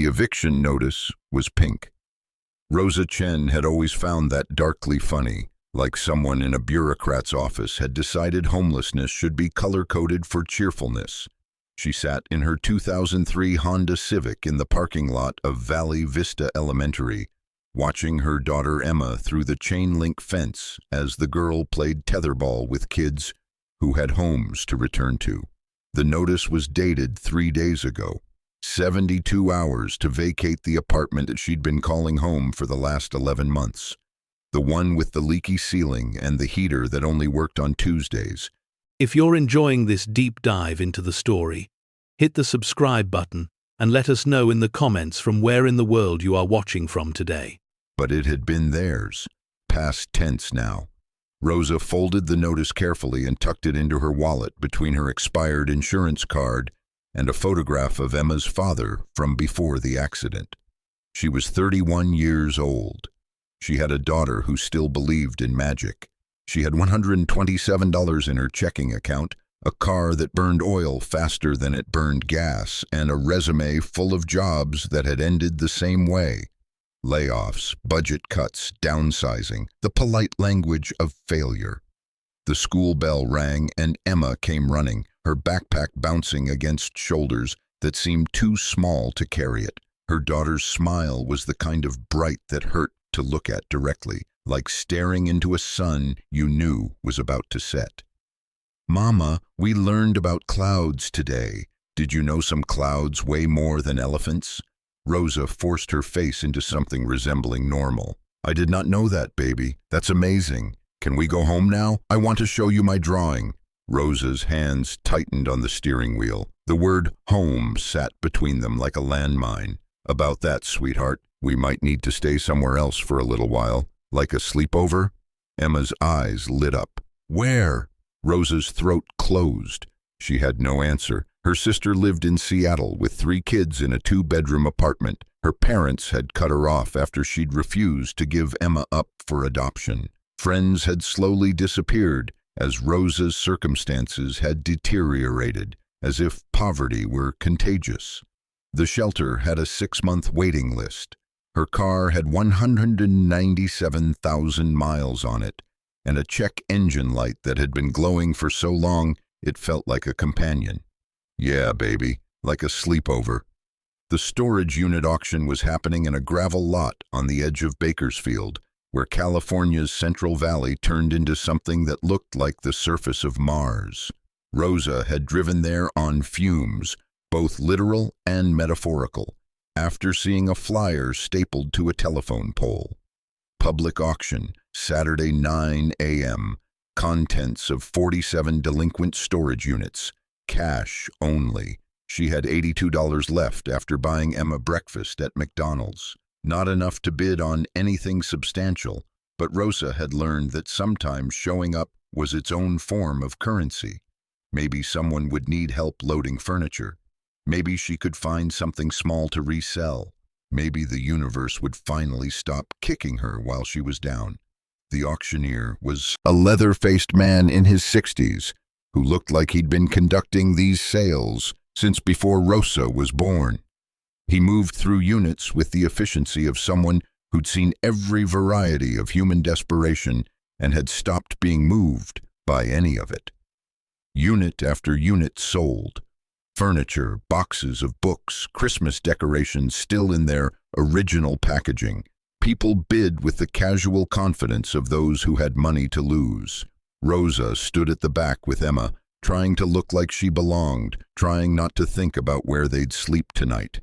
eviction notice was pink. Rosa Chen had always found that darkly funny, like someone in a bureaucrat's office had decided homelessness should be color-coded for cheerfulness. She sat in her 2003 Honda Civic in the parking lot of Valley Vista Elementary, watching her daughter Emma through the chain-link fence as the girl played tetherball with kids who had homes to return to. The notice was dated 3 days ago, 72 hours to vacate the apartment that she'd been calling home for the last 11 months. The one with the leaky ceiling and the heater that only worked on Tuesdays. If you're enjoying this deep dive into the story, hit the subscribe button and let us know in the comments from where in the world you are watching from today. But it had been theirs, past tense now. Rosa folded the notice carefully and tucked it into her wallet between her expired insurance card and a photograph of Emma's father from before the accident. She was 31 years old. She had a daughter who still believed in magic. She had $127 in her checking account, a car that burned oil faster than it burned gas, and a resume full of jobs that had ended the same way. Layoffs, budget cuts, downsizing, the polite language of failure. The school bell rang and Emma came running, her backpack bouncing against shoulders that seemed too small to carry it. Her daughter's smile was the kind of bright that hurt to look at directly, like staring into a sun you knew was about to set. "Mama, we learned about clouds today. Did you know some clouds weigh more than elephants?" Rosa forced her face into something resembling normal. "I did not know that, baby. That's amazing. Can we go home now? I want to show you my drawing." Rosa's hands tightened on the steering wheel. The word home sat between them like a landmine. "About that, sweetheart. We might need to stay somewhere else for a little while. Like a sleepover?" Emma's eyes lit up. "Where?" Rosa's throat closed. She had no answer. Her sister lived in Seattle with 3 kids in a 2-bedroom apartment. Her parents had cut her off after she'd refused to give Emma up for adoption. Friends had slowly disappeared as Rosa's circumstances had deteriorated, as if poverty were contagious. The shelter had a 6-month waiting list. Her car had 197,000 miles on it, and a check engine light that had been glowing for so long it felt like a companion. "Yeah, baby, like a sleepover." The storage unit auction was happening in a gravel lot on the edge of Bakersfield, where California's Central Valley turned into something that looked like the surface of Mars. Rosa had driven there on fumes, both literal and metaphorical, after seeing a flyer stapled to a telephone pole. Public auction, Saturday 9 a.m., contents of 47 delinquent storage units, cash only. She had $82 left after buying Emma breakfast at McDonald's. Not enough to bid on anything substantial, but Rosa had learned that sometimes showing up was its own form of currency. Maybe someone would need help loading furniture. Maybe she could find something small to resell. Maybe the universe would finally stop kicking her while she was down. The auctioneer was a leather-faced man in his 60s who looked like he'd been conducting these sales since before Rosa was born. He moved through units with the efficiency of someone who'd seen every variety of human desperation and had stopped being moved by any of it. Unit after unit sold. Furniture, boxes of books, Christmas decorations still in their original packaging. People bid with the casual confidence of those who had money to lose. Rosa stood at the back with Emma, trying to look like she belonged, trying not to think about where they'd sleep tonight.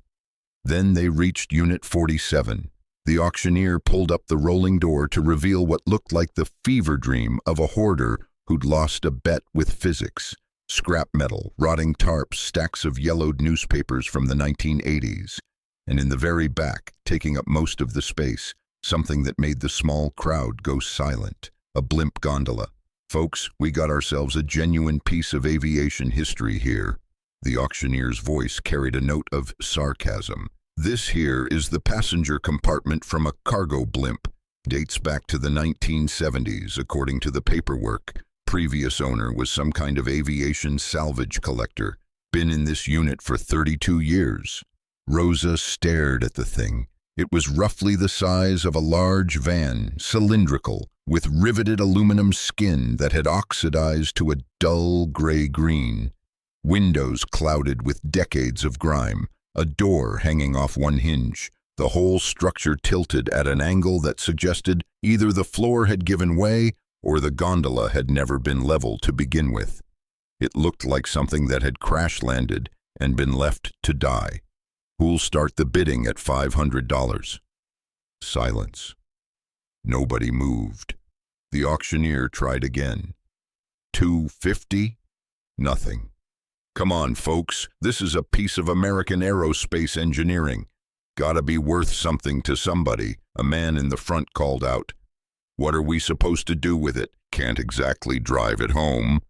Then they reached Unit 47. The auctioneer pulled up the rolling door to reveal what looked like the fever dream of a hoarder who'd lost a bet with physics. Scrap metal, rotting tarps, stacks of yellowed newspapers from the 1980s. And in the very back, taking up most of the space, something that made the small crowd go silent. A blimp gondola. "Folks, we got ourselves a genuine piece of aviation history here." The auctioneer's voice carried a note of sarcasm. "This here is the passenger compartment from a cargo blimp. Dates back to the 1970s, according to the paperwork. Previous owner was some kind of aviation salvage collector. Been in this unit for 32 years. Rosa stared at the thing. It was roughly the size of a large van, cylindrical, with riveted aluminum skin that had oxidized to a dull gray-green. Windows clouded with decades of grime, a door hanging off one hinge, the whole structure tilted at an angle that suggested either the floor had given way or the gondola had never been level to begin with. It looked like something that had crash-landed and been left to die. Who'll start the bidding at $500? Silence. Nobody moved. The auctioneer tried again. $250? Nothing. Come on, folks, this is a piece of American aerospace engineering. Gotta be worth something to somebody, a man in the front called out. What are we supposed to do with it? Can't exactly drive it home.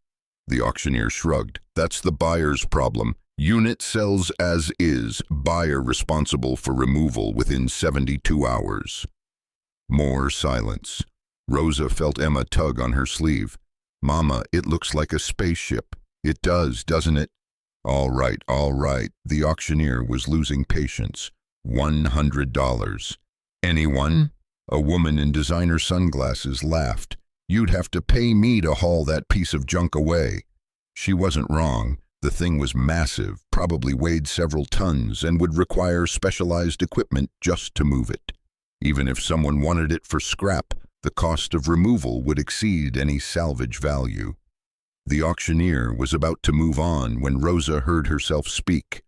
The auctioneer shrugged. That's the buyer's problem. Unit sells as is, buyer responsible for removal within 72 hours. More silence. Rosa felt Emma tug on her sleeve. Mama, it looks like a spaceship. It does, doesn't it? All right. The auctioneer was losing patience. $100. Anyone? A woman in designer sunglasses laughed. You'd have to pay me to haul that piece of junk away. She wasn't wrong. The thing was massive, probably weighed several tons, and would require specialized equipment just to move it. Even if someone wanted it for scrap, the cost of removal would exceed any salvage value. The auctioneer was about to move on when Rosa heard herself speak.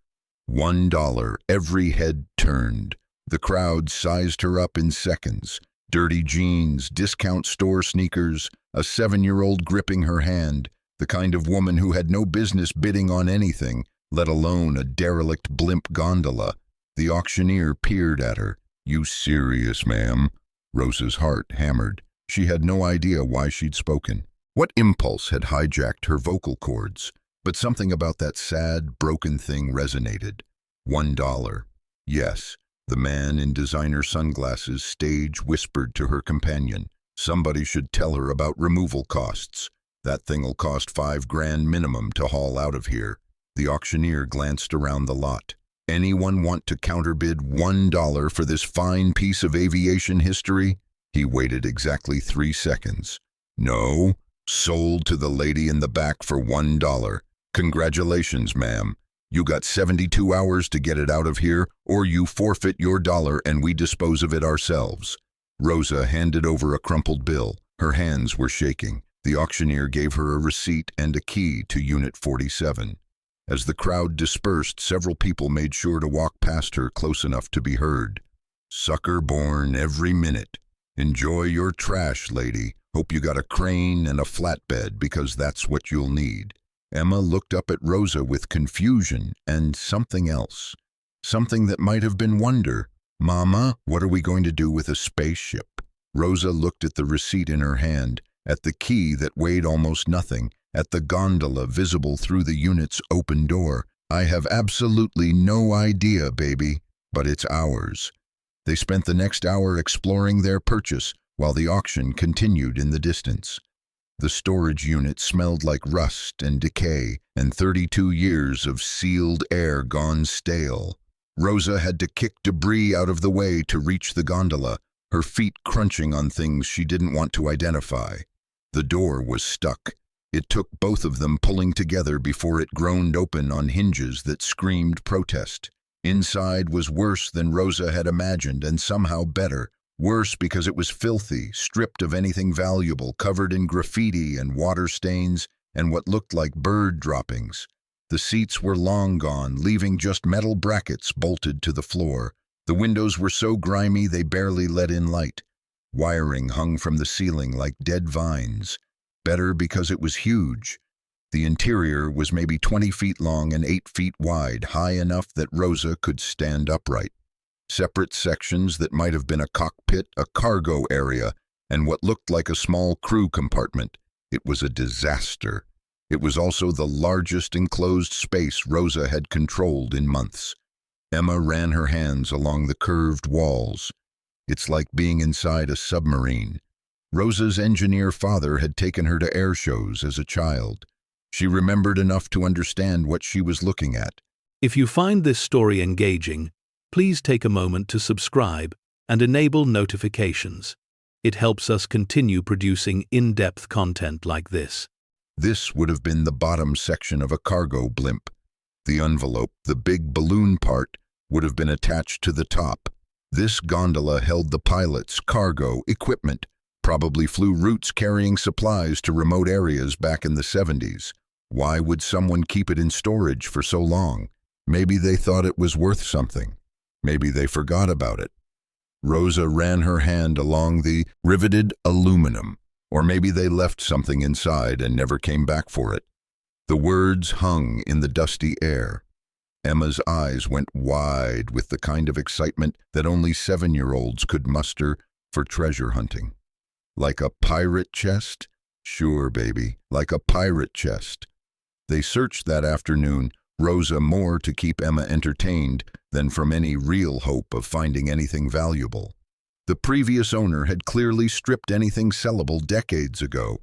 $1. Every head turned. The crowd sized her up in seconds. Dirty jeans, discount store sneakers, a 7-year-old gripping her hand, the kind of woman who had no business bidding on anything, let alone a derelict blimp gondola. The auctioneer peered at her. You serious, ma'am? Rosa's heart hammered. She had no idea why she'd spoken. What impulse had hijacked her vocal cords? But something about that sad, broken thing resonated. $1. Yes. The man in designer sunglasses stage whispered to her companion. Somebody should tell her about removal costs. That thing'll cost $5,000 minimum to haul out of here. The auctioneer glanced around the lot. Anyone want to counterbid $1 for this fine piece of aviation history? He waited exactly 3 seconds. No. Sold to the lady in the back for $1. Congratulations, ma'am. You got 72 hours to get it out of here, or you forfeit your dollar and we dispose of it ourselves. Rosa handed over a crumpled bill. Her hands were shaking. The auctioneer gave her a receipt and a key to Unit 47. As the crowd dispersed, several people made sure to walk past her close enough to be heard. Sucker born every minute. Enjoy your trash, lady. Hope you got a crane and a flatbed because that's what you'll need. Emma looked up at Rosa with confusion and something else. Something that might have been wonder. Mama, what are we going to do with a spaceship? Rosa looked at the receipt in her hand, at the key that weighed almost nothing, at the gondola visible through the unit's open door. I have absolutely no idea, baby, but it's ours. They spent the next hour exploring their purchase while the auction continued in the distance. The storage unit smelled like rust and decay and 32 years of sealed air gone stale. Rosa had to kick debris out of the way to reach the gondola, her feet crunching on things she didn't want to identify. The door was stuck. It took both of them pulling together before it groaned open on hinges that screamed protest. Inside was worse than Rosa had imagined, and somehow better. Worse because it was filthy, stripped of anything valuable, covered in graffiti and water stains and what looked like bird droppings. The seats were long gone, leaving just metal brackets bolted to the floor. The windows were so grimy they barely let in light. Wiring hung from the ceiling like dead vines. Better because it was huge. The interior was maybe 20 feet long and 8 feet wide, high enough that Rosa could stand upright. Separate sections that might have been a cockpit, a cargo area, and what looked like a small crew compartment. It was a disaster. It was also the largest enclosed space Rosa had controlled in months. Emma ran her hands along the curved walls. It's like being inside a submarine. Rosa's engineer father had taken her to air shows as a child. She remembered enough to understand what she was looking at. If you find this story engaging, please take a moment to subscribe and enable notifications. It helps us continue producing in-depth content like this. This would have been the bottom section of a cargo blimp. The envelope, the big balloon part, would have been attached to the top. This gondola held the pilots, cargo, equipment, probably flew routes carrying supplies to remote areas back in the 70s. Why would someone keep it in storage for so long? Maybe they thought it was worth something. Maybe they forgot about it. Rosa ran her hand along the riveted aluminum, or maybe they left something inside and never came back for it. The words hung in the dusty air. Emma's eyes went wide with the kind of excitement that only 7-year-olds could muster for treasure hunting. Like a pirate chest? Sure, baby, like a pirate chest. They searched that afternoon, Rosa more to keep Emma entertained than from any real hope of finding anything valuable. The previous owner had clearly stripped anything sellable decades ago,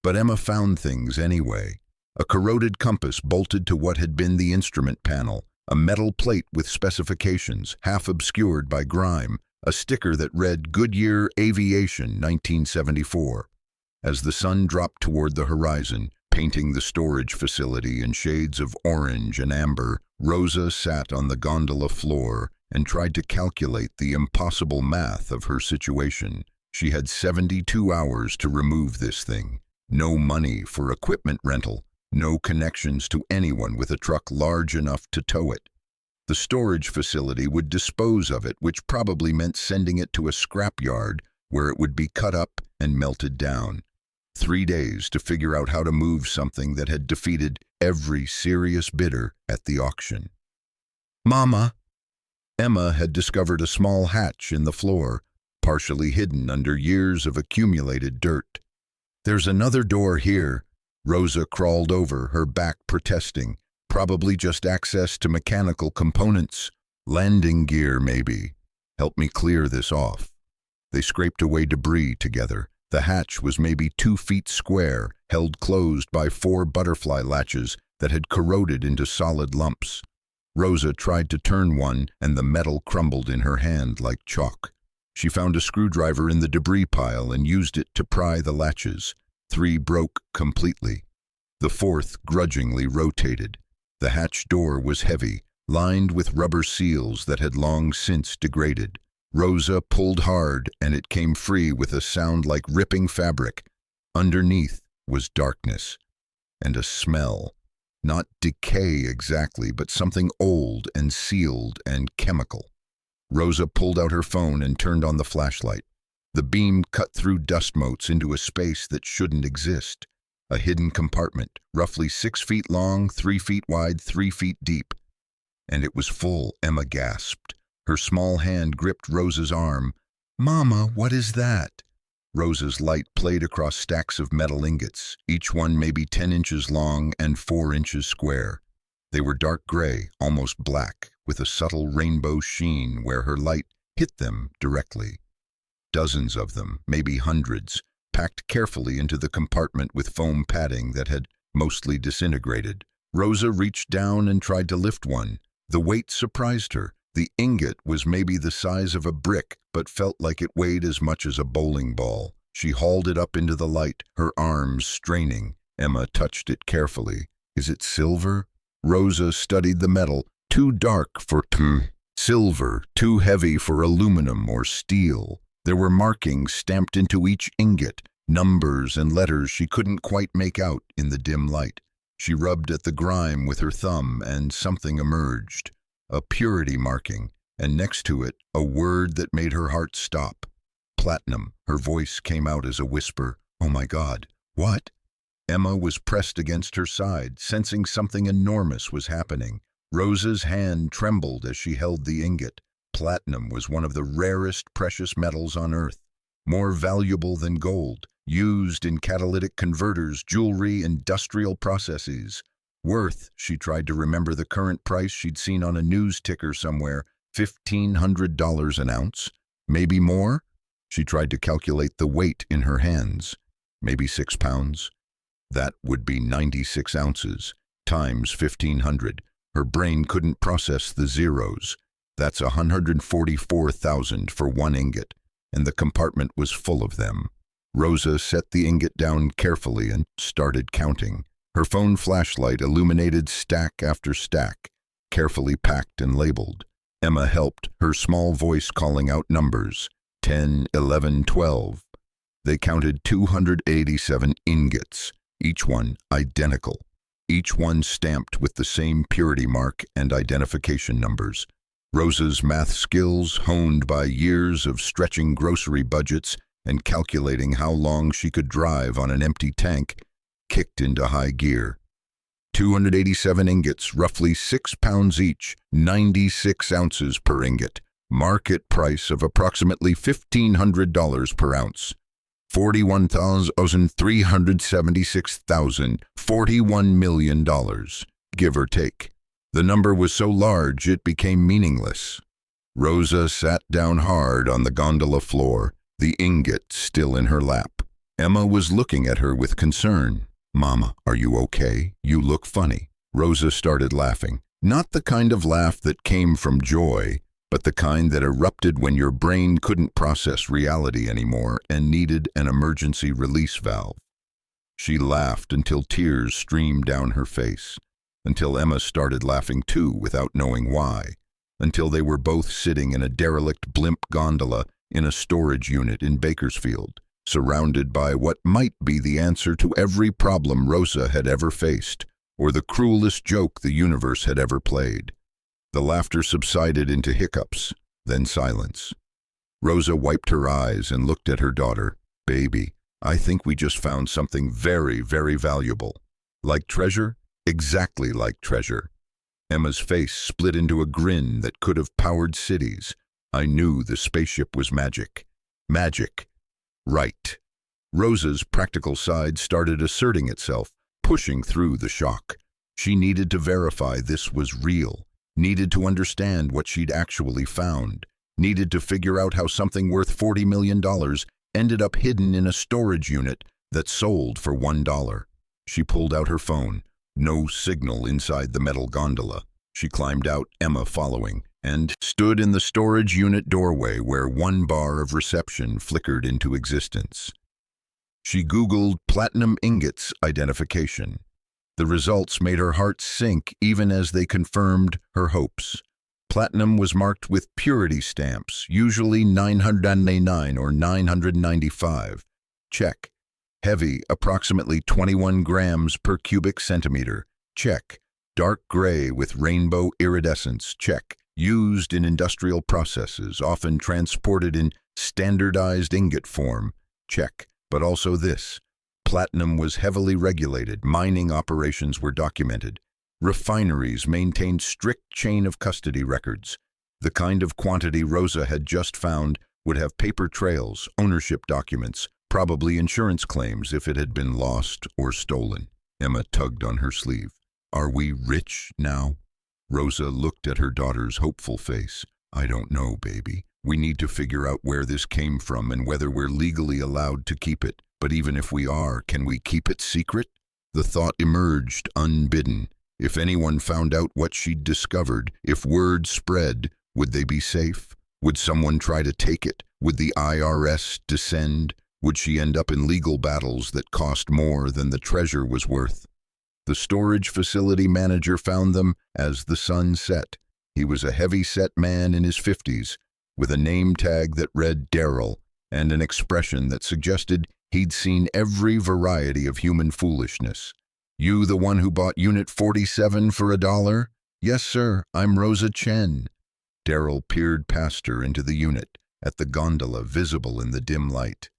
but Emma found things anyway. A corroded compass bolted to what had been the instrument panel, a metal plate with specifications, half obscured by grime, a sticker that read Goodyear Aviation 1974. As the sun dropped toward the horizon, painting the storage facility in shades of orange and amber, Rosa sat on the gondola floor and tried to calculate the impossible math of her situation. She had 72 hours to remove this thing. No money for equipment rental, no connections to anyone with a truck large enough to tow it. The storage facility would dispose of it, which probably meant sending it to a scrapyard where it would be cut up and melted down. 3 days to figure out how to move something that had defeated every serious bidder at the auction. Mama! Emma had discovered a small hatch in the floor, partially hidden under years of accumulated dirt. There's another door here. Rosa crawled over, her back protesting. Probably just access to mechanical components. Landing gear, maybe. Help me clear this off. They scraped away debris together. The hatch was maybe 2 feet square, held closed by 4 butterfly latches that had corroded into solid lumps. Rosa tried to turn one, and the metal crumbled in her hand like chalk. She found a screwdriver in the debris pile and used it to pry the latches. 3 broke completely. The 4th grudgingly rotated. The hatch door was heavy, lined with rubber seals that had long since degraded. Rosa pulled hard, and it came free with a sound like ripping fabric. Underneath was darkness, and a smell. Not decay exactly, but something old and sealed and chemical. Rosa pulled out her phone and turned on the flashlight. The beam cut through dust motes into a space that shouldn't exist. A hidden compartment, roughly 6 feet long, 3 feet wide, 3 feet deep. And it was full, Emma gasped. Her small hand gripped Rosa's arm. Mama, what is that? Rosa's light played across stacks of metal ingots, each one maybe 10 inches long and 4 inches square. They were dark gray, almost black, with a subtle rainbow sheen where her light hit them directly. Dozens of them, maybe hundreds, packed carefully into the compartment with foam padding that had mostly disintegrated. Rosa reached down and tried to lift one. The weight surprised her. The ingot was maybe the size of a brick, but felt like it weighed as much as a bowling ball. She hauled it up into the light, her arms straining. Emma touched it carefully. Is it silver? Rosa studied the metal. Too dark for silver, too heavy for aluminum or steel. There were markings stamped into each ingot, numbers and letters she couldn't quite make out in the dim light. She rubbed at the grime with her thumb, and something emerged. A purity marking, and next to it, a word that made her heart stop. Platinum. Her voice came out as a whisper. Oh my God, what? Emma was pressed against her side, sensing something enormous was happening. Rosa's hand trembled as she held the ingot. Platinum was one of the rarest precious metals on Earth, more valuable than gold, used in catalytic converters, jewelry, industrial processes. Worth, she tried to remember the current price she'd seen on a news ticker somewhere, $1,500 an ounce. Maybe more? She tried to calculate the weight in her hands. Maybe 6 pounds. That would be 96 ounces, times 1,500. Her brain couldn't process the zeros. That's 144,000 for one ingot, and the compartment was full of them. Rosa set the ingot down carefully and started counting. Her phone flashlight illuminated stack after stack, carefully packed and labeled. Emma helped, her small voice calling out numbers. 10, 11, 12. They counted 287 ingots, each one identical, each one stamped with the same purity mark and identification numbers. Rosa's math skills, honed by years of stretching grocery budgets and calculating how long she could drive on an empty tank, kicked into high gear. 287 ingots, roughly 6 pounds each, 96 ounces per ingot, market price of approximately $1,500 per ounce. 41,376,000, $41 million, give or take. The number was so large it became meaningless. Rosa sat down hard on the gondola floor, the ingot still in her lap. Emma was looking at her with concern. "Mama, are you okay? You look funny." Rosa started laughing. Not the kind of laugh that came from joy, but the kind that erupted when your brain couldn't process reality anymore and needed an emergency release valve. She laughed until tears streamed down her face, until Emma started laughing too without knowing why, until they were both sitting in a derelict Blimp gondola in a storage unit in Bakersfield, surrounded by what might be the answer to every problem Rosa had ever faced, or the cruelest joke the universe had ever played. The laughter subsided into hiccups, then silence. Rosa wiped her eyes and looked at her daughter. "Baby, I think we just found something very, very valuable." "Like treasure?" "Exactly like treasure." Emma's face split into a grin that could have powered cities. "I knew the spaceship was magic." "Magic." "Right." Rosa's practical side started asserting itself, pushing through the shock. She needed to verify this was real, needed to understand what she'd actually found, needed to figure out how something worth $40 million ended up hidden in a storage unit that sold for $1. She pulled out her phone. No signal inside the metal gondola. She climbed out, Emma following, and stood in the storage unit doorway where one bar of reception flickered into existence. She Googled platinum ingots identification. The results made her heart sink even as they confirmed her hopes. Platinum was marked with purity stamps, usually 999 or 995. Check. Heavy, approximately 21 grams per cubic centimeter. Check. Dark gray with rainbow iridescence. Check. Used in industrial processes, often transported in standardized ingot form. Check. But also this. Platinum was heavily regulated. Mining operations were documented. Refineries maintained strict chain of custody records. The kind of quantity Rosa had just found would have paper trails, ownership documents, probably insurance claims if it had been lost or stolen. Emma tugged on her sleeve. "Are we rich now?" Rosa looked at her daughter's hopeful face. "I don't know, baby. We need to figure out where this came from and whether we're legally allowed to keep it. But even if we are, can we keep it secret?" The thought emerged unbidden. If anyone found out what she'd discovered, if word spread, would they be safe? Would someone try to take it? Would the IRS descend? Would she end up in legal battles that cost more than the treasure was worth? The storage facility manager found them as the sun set. He was a heavy-set man in his 50s, with a name tag that read Daryl and an expression that suggested he'd seen every variety of human foolishness. "You the one who bought Unit 47 for $1? "Yes, sir, I'm Rosa Chen." Daryl peered past her into the unit, at the gondola visible in the dim light.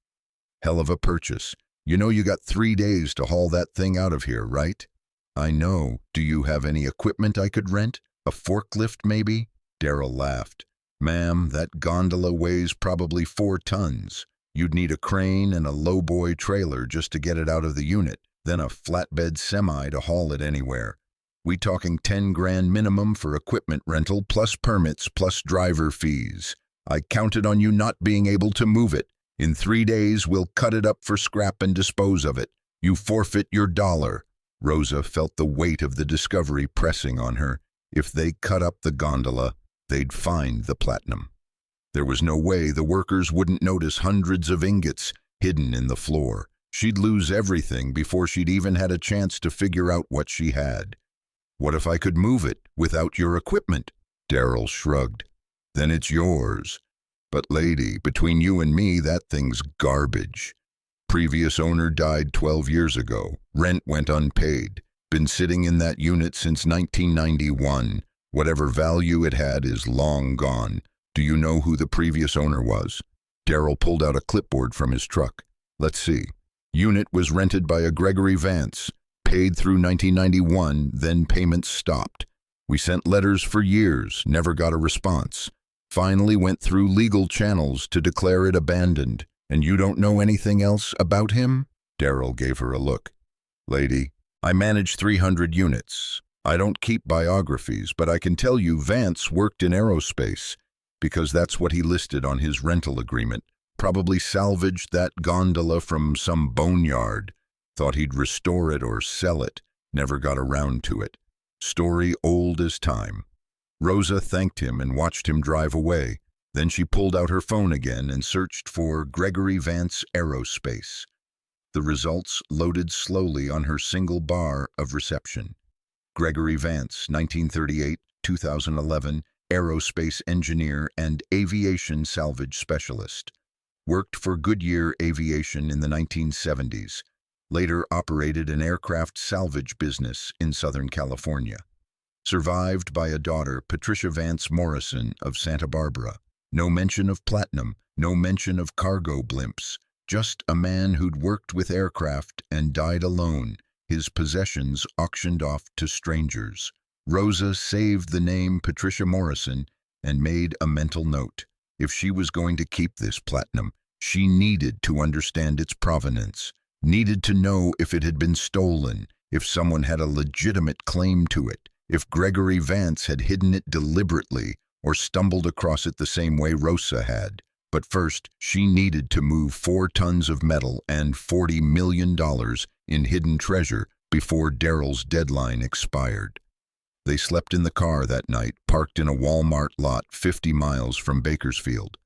"Hell of a purchase. You know you got 3 days to haul that thing out of here, right?" "I know. Do you have any equipment I could rent? A forklift, maybe?" Daryl laughed. "Ma'am, that gondola weighs probably 4 tons. You'd need a crane and a lowboy trailer just to get it out of the unit, then a flatbed semi to haul it anywhere. We talking 10 grand minimum for equipment rental, plus permits, plus driver fees. I counted on you not being able to move it. In 3 days, we'll cut it up for scrap and dispose of it. You forfeit your $1. Rosa felt the weight of the discovery pressing on her. If they cut up the gondola, they'd find the platinum. There was no way the workers wouldn't notice hundreds of ingots hidden in the floor. She'd lose everything before she'd even had a chance to figure out what she had. "What if I could move it without your equipment?" Daryl shrugged. "Then it's yours. But lady, between you and me, that thing's garbage. Previous owner died 12 years ago. Rent went unpaid. Been sitting in that unit since 1991. Whatever value it had is long gone. Do you know who the previous owner was?" Daryl pulled out a clipboard from his truck. "Let's see. Unit was rented by a Gregory Vance. Paid through 1991, then payments stopped. We sent letters for years, never got a response. Finally went through legal channels to declare it abandoned. And you don't know anything else about him?" Daryl gave her a look. "Lady, I manage 300 units. I don't keep biographies, but I can tell you Vance worked in aerospace, because that's what he listed on his rental agreement. Probably salvaged that gondola from some boneyard. Thought he'd restore it or sell it. Never got around to it. Story old as time." Rosa thanked him and watched him drive away. Then she pulled out her phone again and searched for Gregory Vance Aerospace. The results loaded slowly on her single bar of reception. Gregory Vance, 1938-2011, aerospace engineer and aviation salvage specialist. Worked for Goodyear Aviation in the 1970s. Later operated an aircraft salvage business in Southern California. Survived by a daughter, Patricia Vance Morrison of Santa Barbara. No mention of platinum, no mention of cargo blimps. Just a man who'd worked with aircraft and died alone, his possessions auctioned off to strangers. Rosa saved the name Patricia Morrison and made a mental note. If she was going to keep this platinum, she needed to understand its provenance, needed to know if it had been stolen, if someone had a legitimate claim to it, if Gregory Vance had hidden it deliberately or stumbled across it the same way Rosa had. But first, she needed to move 4 tons of metal and $40 million in hidden treasure before Daryl's deadline expired. They slept in the car that night, parked in a Walmart lot 50 miles from Bakersfield.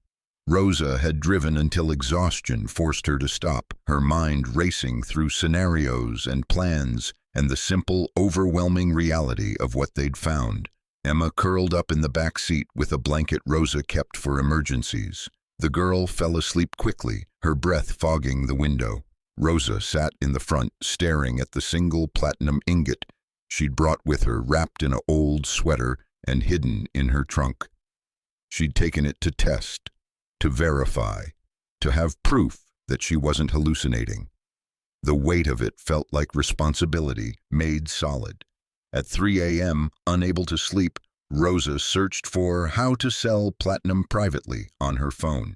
Rosa had driven until exhaustion forced her to stop, her mind racing through scenarios and plans and the simple, overwhelming reality of what they'd found. Emma curled up in the back seat with a blanket Rosa kept for emergencies. The girl fell asleep quickly, her breath fogging the window. Rosa sat in the front, staring at the single platinum ingot she'd brought with her, wrapped in an old sweater and hidden in her trunk. She'd taken it to test, to verify, to have proof that she wasn't hallucinating. The weight of it felt like responsibility made solid. At 3 a.m., unable to sleep, Rosa searched for how to sell platinum privately on her phone.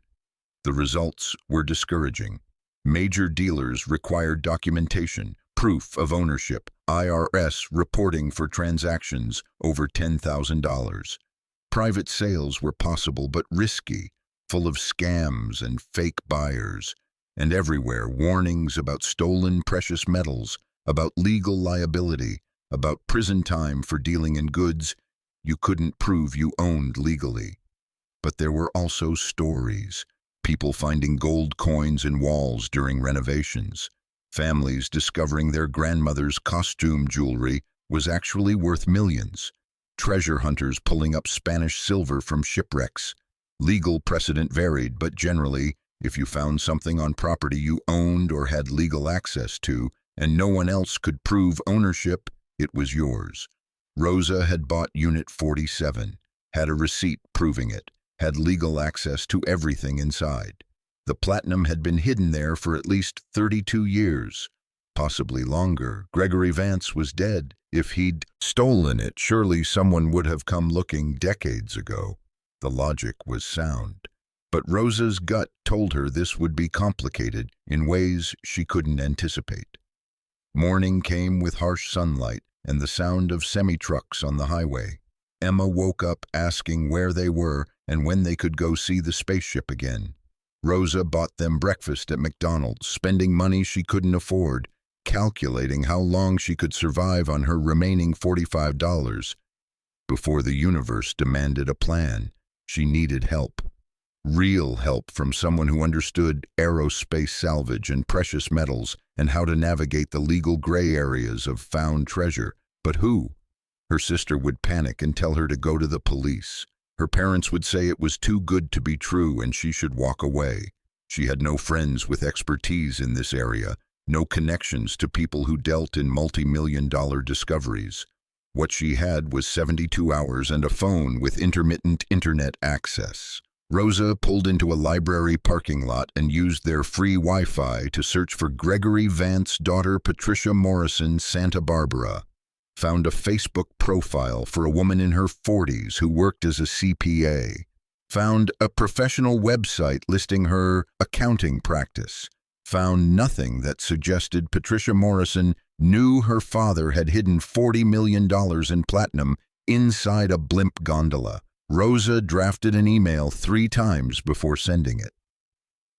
The results were discouraging. Major dealers required documentation, proof of ownership, IRS reporting for transactions over $10,000. Private sales were possible but risky, full of scams and fake buyers. And everywhere, warnings about stolen precious metals, about legal liability, about prison time for dealing in goods you couldn't prove you owned legally. But there were also stories. People finding gold coins in walls during renovations. Families discovering their grandmother's costume jewelry was actually worth millions. Treasure hunters pulling up Spanish silver from shipwrecks. Legal precedent varied, but generally, if you found something on property you owned or had legal access to, and no one else could prove ownership, it was yours. Rosa had bought Unit 47, had a receipt proving it, had legal access to everything inside. The platinum had been hidden there for at least 32 years, possibly longer. Gregory Vance was dead. If he'd stolen it, surely someone would have come looking decades ago. The logic was sound. But Rosa's gut told her this would be complicated in ways she couldn't anticipate. Morning came with harsh sunlight and the sound of semi-trucks on the highway. Emma woke up asking where they were and when they could go see the spaceship again. Rosa bought them breakfast at McDonald's, spending money she couldn't afford, calculating how long she could survive on her remaining $45. before the universe demanded a plan. She needed help. Real help from someone who understood aerospace salvage and precious metals and how to navigate the legal gray areas of found treasure. But who? Her sister would panic and tell her to go to the police. Her parents would say it was too good to be true and she should walk away. She had no friends with expertise in this area, no connections to people who dealt in multi-million-dollar discoveries. What she had was 72 hours and a phone with intermittent internet access. Rosa pulled into a library parking lot and used their free Wi-Fi to search for Gregory Vance's daughter Patricia Morrison, Santa Barbara. Found a Facebook profile for a woman in her 40s who worked as a CPA. Found a professional website listing her accounting practice. Found nothing that suggested Patricia Morrison knew her father had hidden $40 million in platinum inside a Blimp gondola. Rosa drafted an email 3 times before sending it.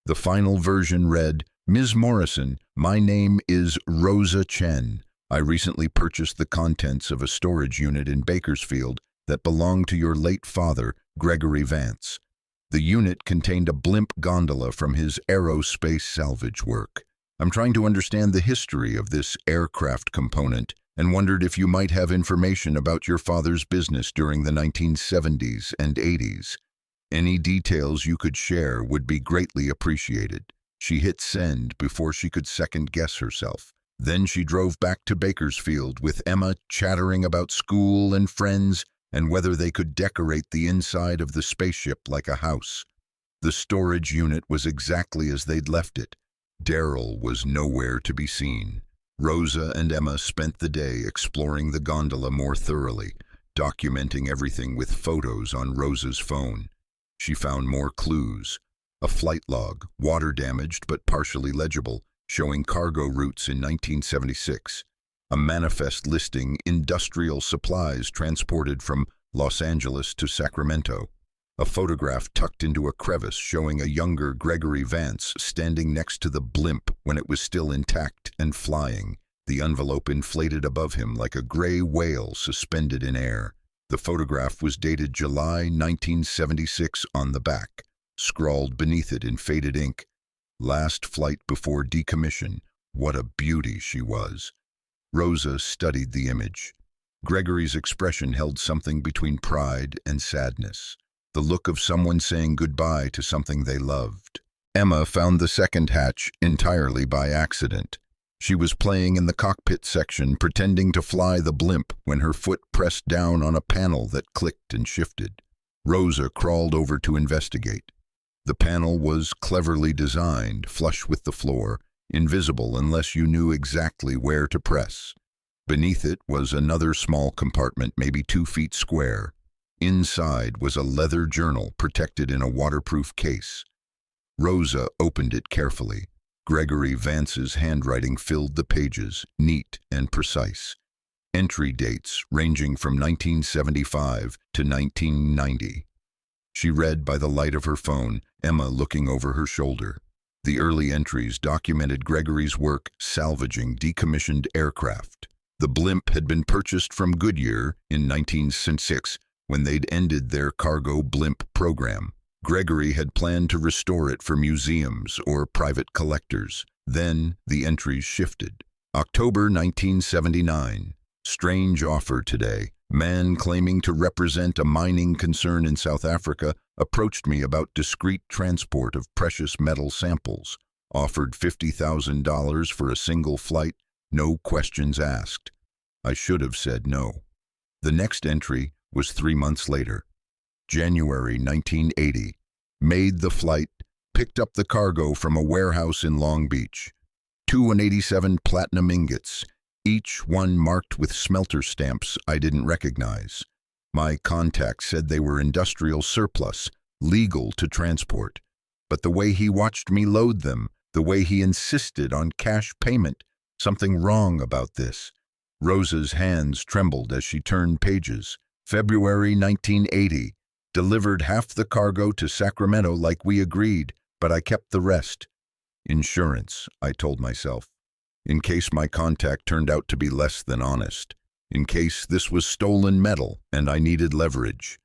The final version read, "Ms. Morrison, my name is Rosa Chen. I recently purchased the contents of a storage unit in Bakersfield that belonged to your late father, Gregory Vance. The unit contained a Blimp gondola from his aerospace salvage work. I'm trying to understand the history of this aircraft component and wondered if you might have information about your father's business during the 1970s and 80s. Any details you could share would be greatly appreciated." She hit send before she could second-guess herself. Then she drove back to Bakersfield with Emma chattering about school and friends and whether they could decorate the inside of the spaceship like a house. The storage unit was exactly as they'd left it. Daryl was nowhere to be seen. Rosa and Emma spent the day exploring the gondola more thoroughly, documenting everything with photos on Rosa's phone. She found more clues. A flight log, water-damaged but partially legible, showing cargo routes in 1976. A manifest listing industrial supplies transported from Los Angeles to Sacramento. A photograph tucked into a crevice showing a younger Gregory Vance standing next to the Blimp when it was still intact and flying, the envelope inflated above him like a gray whale suspended in air. The photograph was dated July 1976 on the back, scrawled beneath it in faded ink, "Last flight before decommission. What a beauty she was." Rosa studied the image. Gregory's expression held something between pride and sadness, the look of someone saying goodbye to something they loved. Emma found the second hatch entirely by accident. She was playing in the cockpit section, pretending to fly the Blimp when her foot pressed down on a panel that clicked and shifted. Rosa crawled over to investigate. The panel was cleverly designed, flush with the floor, invisible unless you knew exactly where to press. Beneath it was another small compartment, maybe 2 feet square. Inside was a leather journal protected in a waterproof case. Rosa opened it carefully. Gregory Vance's handwriting filled the pages, neat and precise. Entry dates ranging from 1975 to 1990. She read by the light of her phone, Emma looking over her shoulder. The early entries documented Gregory's work salvaging decommissioned aircraft. The Blimp had been purchased from Goodyear in 1906 when they'd ended their cargo Blimp program. Gregory had planned to restore it for museums or private collectors. Then the entries shifted. October 1979. Strange offer today. Man claiming to represent a mining concern in South Africa approached me about discreet transport of precious metal samples. Offered $50,000 for a single flight, no questions asked. I should have said no. The next entry was 3 months later. January 1980. Made the flight, picked up the cargo from a warehouse in Long Beach. 287 platinum ingots, each one marked with smelter stamps I didn't recognize. My contact said they were industrial surplus, legal to transport. But the way he watched me load them, the way he insisted on cash payment, something wrong about this. Rosa's hands trembled as she turned pages. February 1980. Delivered half the cargo to Sacramento like we agreed, but I kept the rest. Insurance, I told myself, in case my contact turned out to be less than honest. in case this was stolen metal and I needed leverage.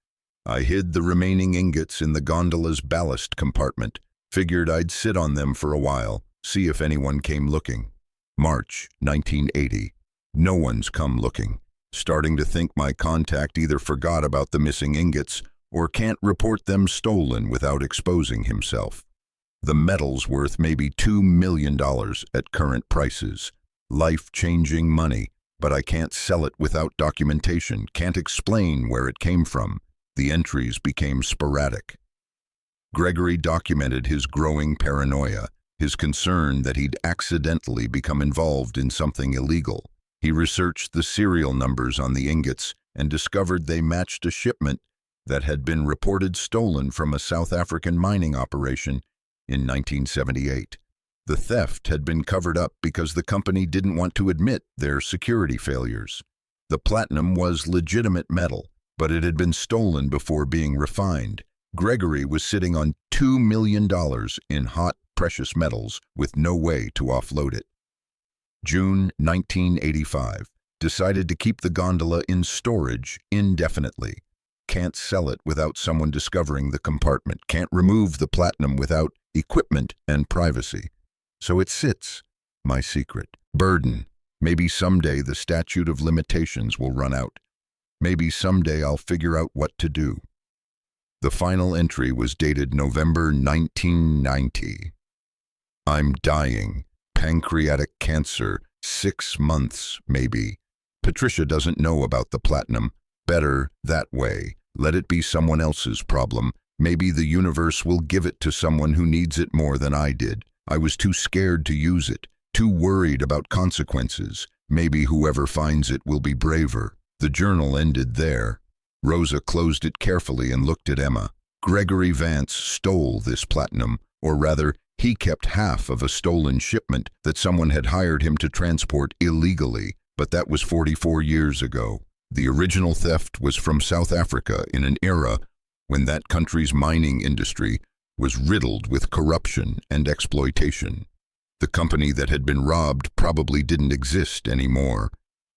I hid the remaining ingots in the gondola's ballast compartment, figured I'd sit on them for a while, see if anyone came looking. March 1980. No one's come looking. Starting to think my contact either forgot about the missing ingots or can't report them stolen without exposing himself. The metal's worth maybe $2 million at current prices. Life-changing money, but I can't sell it without documentation, can't explain where it came from. The entries became sporadic. Gregory documented his growing paranoia, his concern that he'd accidentally become involved in something illegal. He researched the serial numbers on the ingots and discovered they matched a shipment that had been reported stolen from a South African mining operation in 1978. The theft had been covered up because the company didn't want to admit their security failures. The platinum was legitimate metal, but it had been stolen before being refined. Gregory was sitting on $2 million in hot, precious metals with no way to offload it. June 1985. Decided to keep the gondola in storage indefinitely. Can't sell it without someone discovering the compartment. Can't remove the platinum without equipment and privacy. So it sits, my secret. Burden. Maybe someday the statute of limitations will run out. Maybe someday I'll figure out what to do. The final entry was dated November 1990. I'm dying. Pancreatic cancer. 6 months, maybe. Patricia doesn't know about the platinum. Better that way. Let it be someone else's problem. Maybe the universe will give it to someone who needs it more than I did. I was too scared to use it, too worried about consequences. Maybe whoever finds it will be braver. The journal ended there. Rosa closed it carefully and looked at Emma. Gregory Vance stole this platinum, or rather, he kept half of a stolen shipment that someone had hired him to transport illegally, but that was 44 years ago. The original theft was from South Africa in an era when that country's mining industry was riddled with corruption and exploitation. The company that had been robbed probably didn't exist anymore.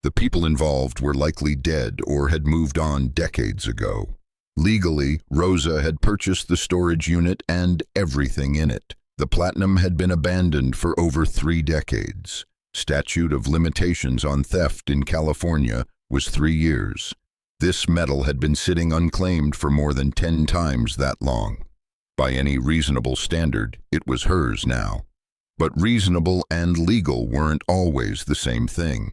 The people involved were likely dead or had moved on decades ago. Legally, Rosa had purchased the storage unit and everything in it. The platinum had been abandoned for over 3 decades. Statute of limitations on theft in California was 3 years. This metal had been sitting unclaimed for more than 10 times that long. By any reasonable standard, it was hers now. But reasonable and legal weren't always the same thing.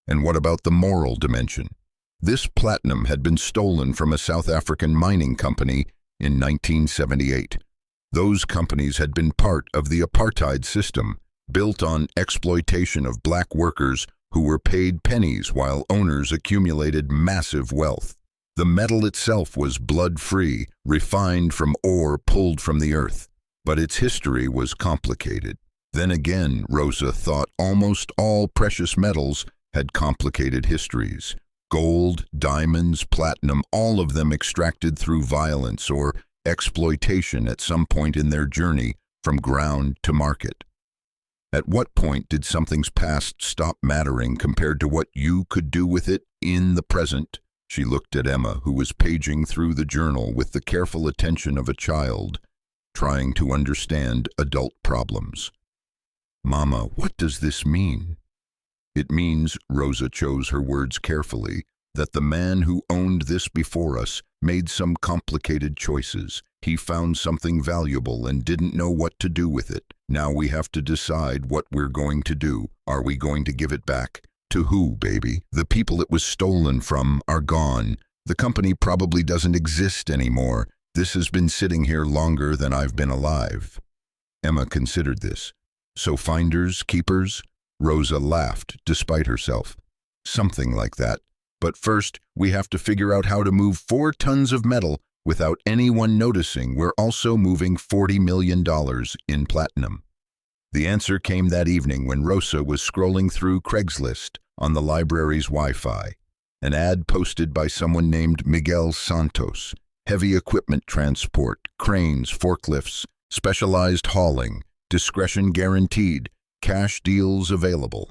And what about the moral dimension? This platinum had been stolen from a South African mining company in 1978. Those companies had been part of the apartheid system, built on exploitation of black workers who were paid pennies while owners accumulated massive wealth. The metal itself was blood-free, refined from ore pulled from the earth. But its history was complicated. Then again, Rosa thought almost all precious metals had complicated histories. Gold, diamonds, platinum, all of them extracted through violence or exploitation at some point in their journey from ground to market. At what point did something's past stop mattering compared to what you could do with it in the present? She looked at Emma, who was paging through the journal with the careful attention of a child, trying to understand adult problems. Mama, what does this mean? It means, Rosa chose her words carefully, that the man who owned this before us made some complicated choices. He found something valuable and didn't know what to do with it. Now we have to decide what we're going to do. Are we going to give it back? To who, baby? The people it was stolen from are gone. The company probably doesn't exist anymore. This has been sitting here longer than I've been alive. Emma considered this. So finders, keepers? Rosa laughed, despite herself. Something like that. But first, we have to figure out how to move 4 tons of metal without anyone noticing we're also moving $40 million in platinum. The answer came that evening when Rosa was scrolling through Craigslist on the library's Wi-Fi. An ad posted by someone named Miguel Santos. Heavy equipment transport, cranes, forklifts, specialized hauling, discretion guaranteed, cash deals available.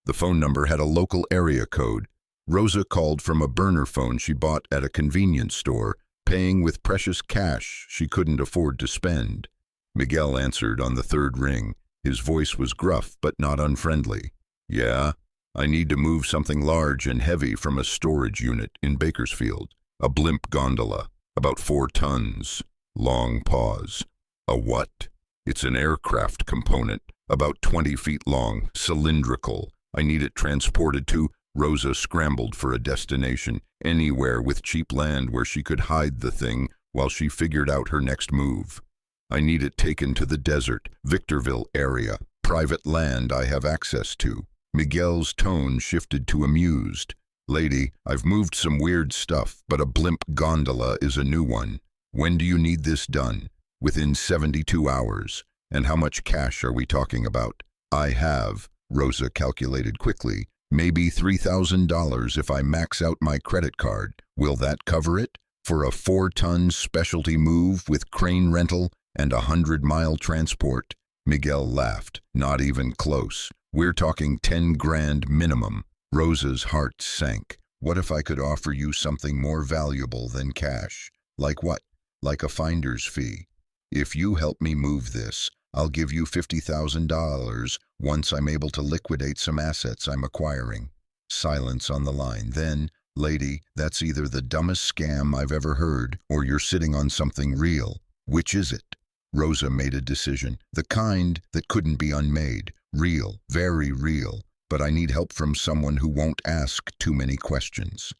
The phone number had a local area code, Rosa called from a burner phone she bought at a convenience store, paying with precious cash she couldn't afford to spend. Miguel answered on the third ring. His voice was gruff but not unfriendly. "Yeah, I need to move something large and heavy from a storage unit in Bakersfield. A Blimp gondola, about 4 tons. Long pause. A what? It's an aircraft component, about 20 feet long, cylindrical. I need it transported to... Rosa scrambled for a destination, anywhere with cheap land where she could hide the thing while she figured out her next move. I need it taken to the desert, Victorville area, private land I have access to. Miguel's tone shifted to amused. Lady, I've moved some weird stuff, but a Blimp gondola is a new one. When do you need this done? Within 72 hours. And how much cash are we talking about? I have, Rosa calculated quickly, maybe $3,000 if I max out my credit card. Will that cover it? For a 4-ton specialty move with crane rental and a 100-mile transport? Miguel laughed. Not even close. We're talking 10 grand minimum. Rosa's heart sank. What if I could offer you something more valuable than cash? Like what? Like a finder's fee. If you help me move this, I'll give you $50,000 once I'm able to liquidate some assets I'm acquiring. Silence on the line. Then, lady, that's either the dumbest scam I've ever heard, or you're sitting on something real. Which is it? Rosa made a decision. The kind that couldn't be unmade. Real, very real. But I need help from someone who won't ask too many questions.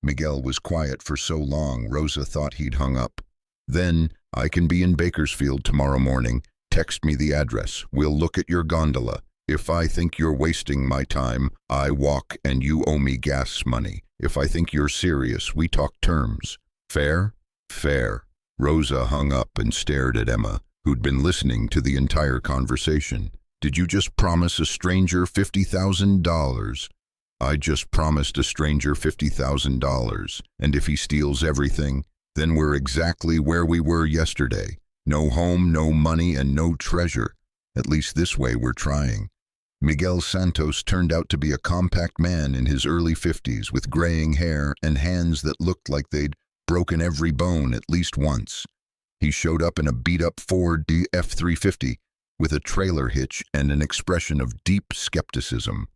Miguel was quiet for so long, Rosa thought he'd hung up. Then, I can be in Bakersfield tomorrow morning. Text me the address. We'll look at your gondola. If I think you're wasting my time, I walk and you owe me gas money. If I think you're serious, we talk terms. Fair? Fair. Rosa hung up and stared at Emma, who'd been listening to the entire conversation. Did you just promise a stranger $50,000? I just promised a stranger $50,000, and if he steals everything, then we're exactly where we were yesterday. No home, no money, and no treasure. At least this way we're trying. Miguel Santos turned out to be a compact man in his early 50s with graying hair and hands that looked like they'd broken every bone at least once. He showed up in a beat-up Ford F-350 with a trailer hitch and an expression of deep skepticism.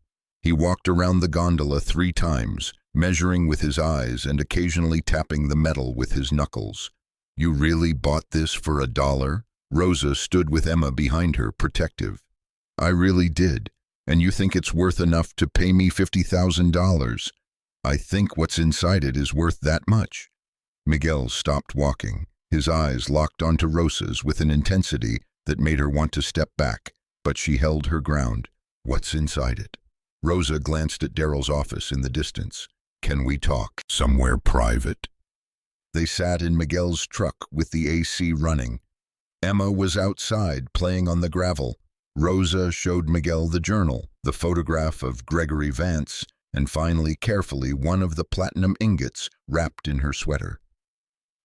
He walked around the gondola 3 times, measuring with his eyes and occasionally tapping the metal with his knuckles. You really bought this for $1? Rosa stood with Emma behind her, protective. I really did. And you think it's worth enough to pay me $50,000? I think what's inside it is worth that much. Miguel stopped walking, his eyes locked onto Rosa's with an intensity that made her want to step back, but she held her ground. What's inside it? Rosa glanced at Daryl's office in the distance. Can we talk somewhere private? They sat in Miguel's truck with the AC running. Emma was outside playing on the gravel. Rosa showed Miguel the journal, the photograph of Gregory Vance, and finally carefully one of the platinum ingots wrapped in her sweater.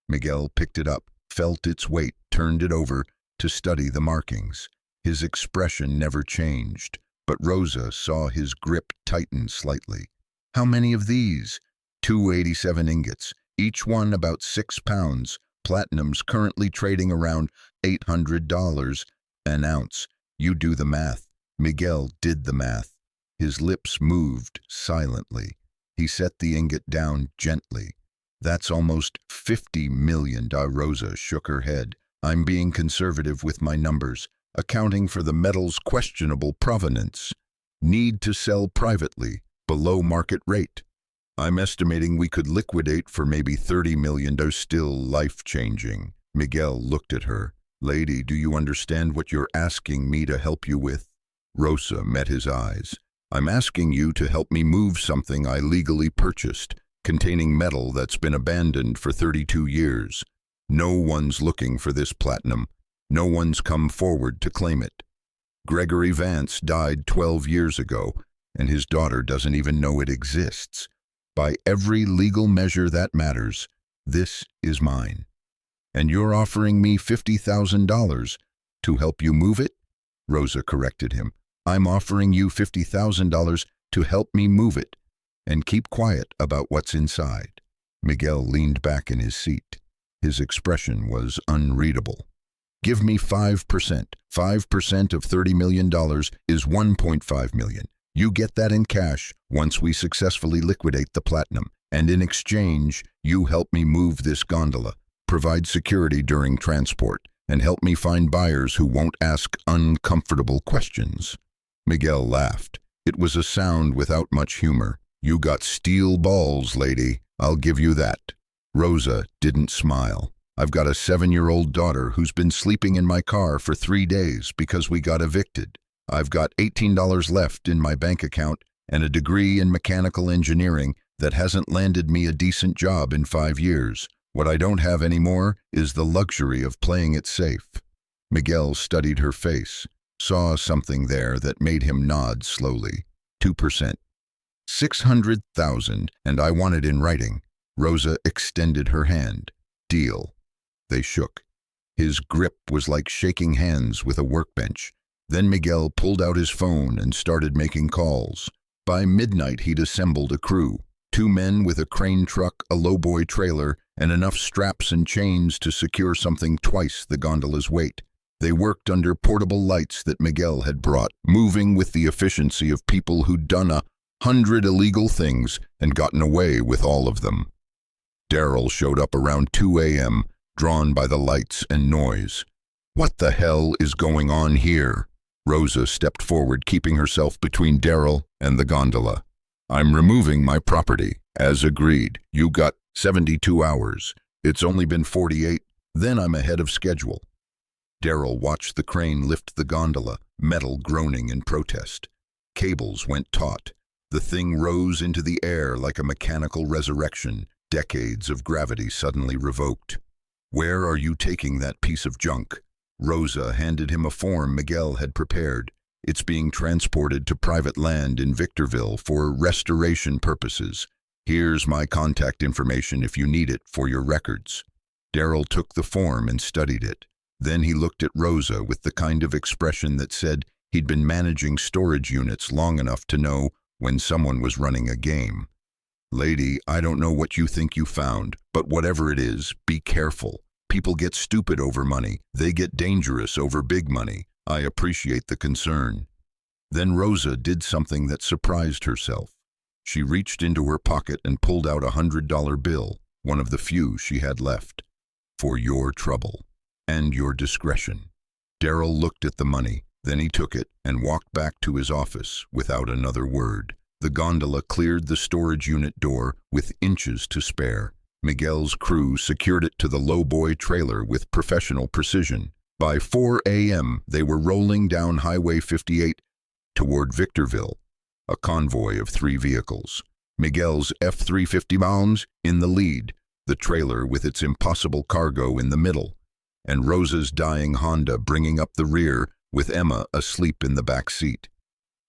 Miguel picked it up, felt its weight, turned it over to study the markings. His expression never changed, but Rosa saw his grip tighten slightly. How many of these? 287 ingots, each one about 6 pounds. Platinum's currently trading around $800 an ounce. You do the math. Miguel did the math. His lips moved silently. He set the ingot down gently. That's almost $50 million. Rosa shook her head. I'm being conservative with my numbers, accounting for the metal's questionable provenance. Need to sell privately, below market rate. I'm estimating we could liquidate for maybe $30 million. Still life-changing. Miguel looked at her. Lady, do you understand what you're asking me to help you with? Rosa met his eyes. I'm asking you to help me move something I legally purchased, containing metal that's been abandoned for 32 years. No one's looking for this platinum. No one's come forward to claim it. Gregory Vance died 12 years ago, and his daughter doesn't even know it exists. By every legal measure that matters, this is mine. And you're offering me $50,000 to help you move it? Rosa corrected him. I'm offering you $50,000 to help me move it. and keep quiet about what's inside. Miguel leaned back in his seat. His expression was unreadable. Give me 5%. 5% of $30 million is $1.5 million. You get that in cash once we successfully liquidate the platinum. And in exchange, you help me move this gondola, provide security during transport, and help me find buyers who won't ask uncomfortable questions. Miguel laughed. It was a sound without much humor. You got steel balls, lady. I'll give you that. Rosa didn't smile. I've got a 7-year-old daughter who's been sleeping in my car for 3 days because we got evicted. I've got $18 left in my bank account and a degree in mechanical engineering that hasn't landed me a decent job in 5 years. What I don't have anymore is the luxury of playing it safe. Miguel studied her face, saw something there that made him nod slowly. 2%. 600,000, and I want it in writing. Rosa extended her hand. Deal. They shook. His grip was like shaking hands with a workbench. Then Miguel pulled out his phone and started making calls. By midnight, he'd assembled a crew. 2 men with a crane truck, a lowboy trailer, and enough straps and chains to secure something twice the gondola's weight. They worked under portable lights that Miguel had brought, moving with the efficiency of people who'd done 100 illegal things and gotten away with all of them. Daryl showed up around 2 a.m., drawn by the lights and noise. What the hell is going on here? Rosa stepped forward, keeping herself between Daryl and the gondola. I'm removing my property, as agreed. You got 72 hours. It's only been 48, then I'm ahead of schedule. Daryl watched the crane lift the gondola, metal groaning in protest. Cables went taut. The thing rose into the air like a mechanical resurrection, decades of gravity suddenly revoked. Where are you taking that piece of junk? Rosa handed him a form Miguel had prepared. It's being transported to private land in Victorville for restoration purposes. Here's my contact information if you need it for your records. Daryl took the form and studied it. Then he looked at Rosa with the kind of expression that said he'd been managing storage units long enough to know when someone was running a game. Lady, I don't know what you think you found, but whatever it is, be careful. People get stupid over money. They get dangerous over big money. I appreciate the concern. Then Rosa did something that surprised herself. She reached into her pocket and pulled out $100 bill, one of the few she had left. For your trouble and your discretion. Daryl looked at the money, then he took it and walked back to his office without another word. The gondola cleared the storage unit door with inches to spare. Miguel's crew secured it to the lowboy trailer with professional precision. By 4 a.m., they were rolling down Highway 58 toward Victorville, a convoy of 3 vehicles. Miguel's F-350 Mounds in the lead, the trailer with its impossible cargo in the middle, and Rosa's dying Honda bringing up the rear with Emma asleep in the back seat.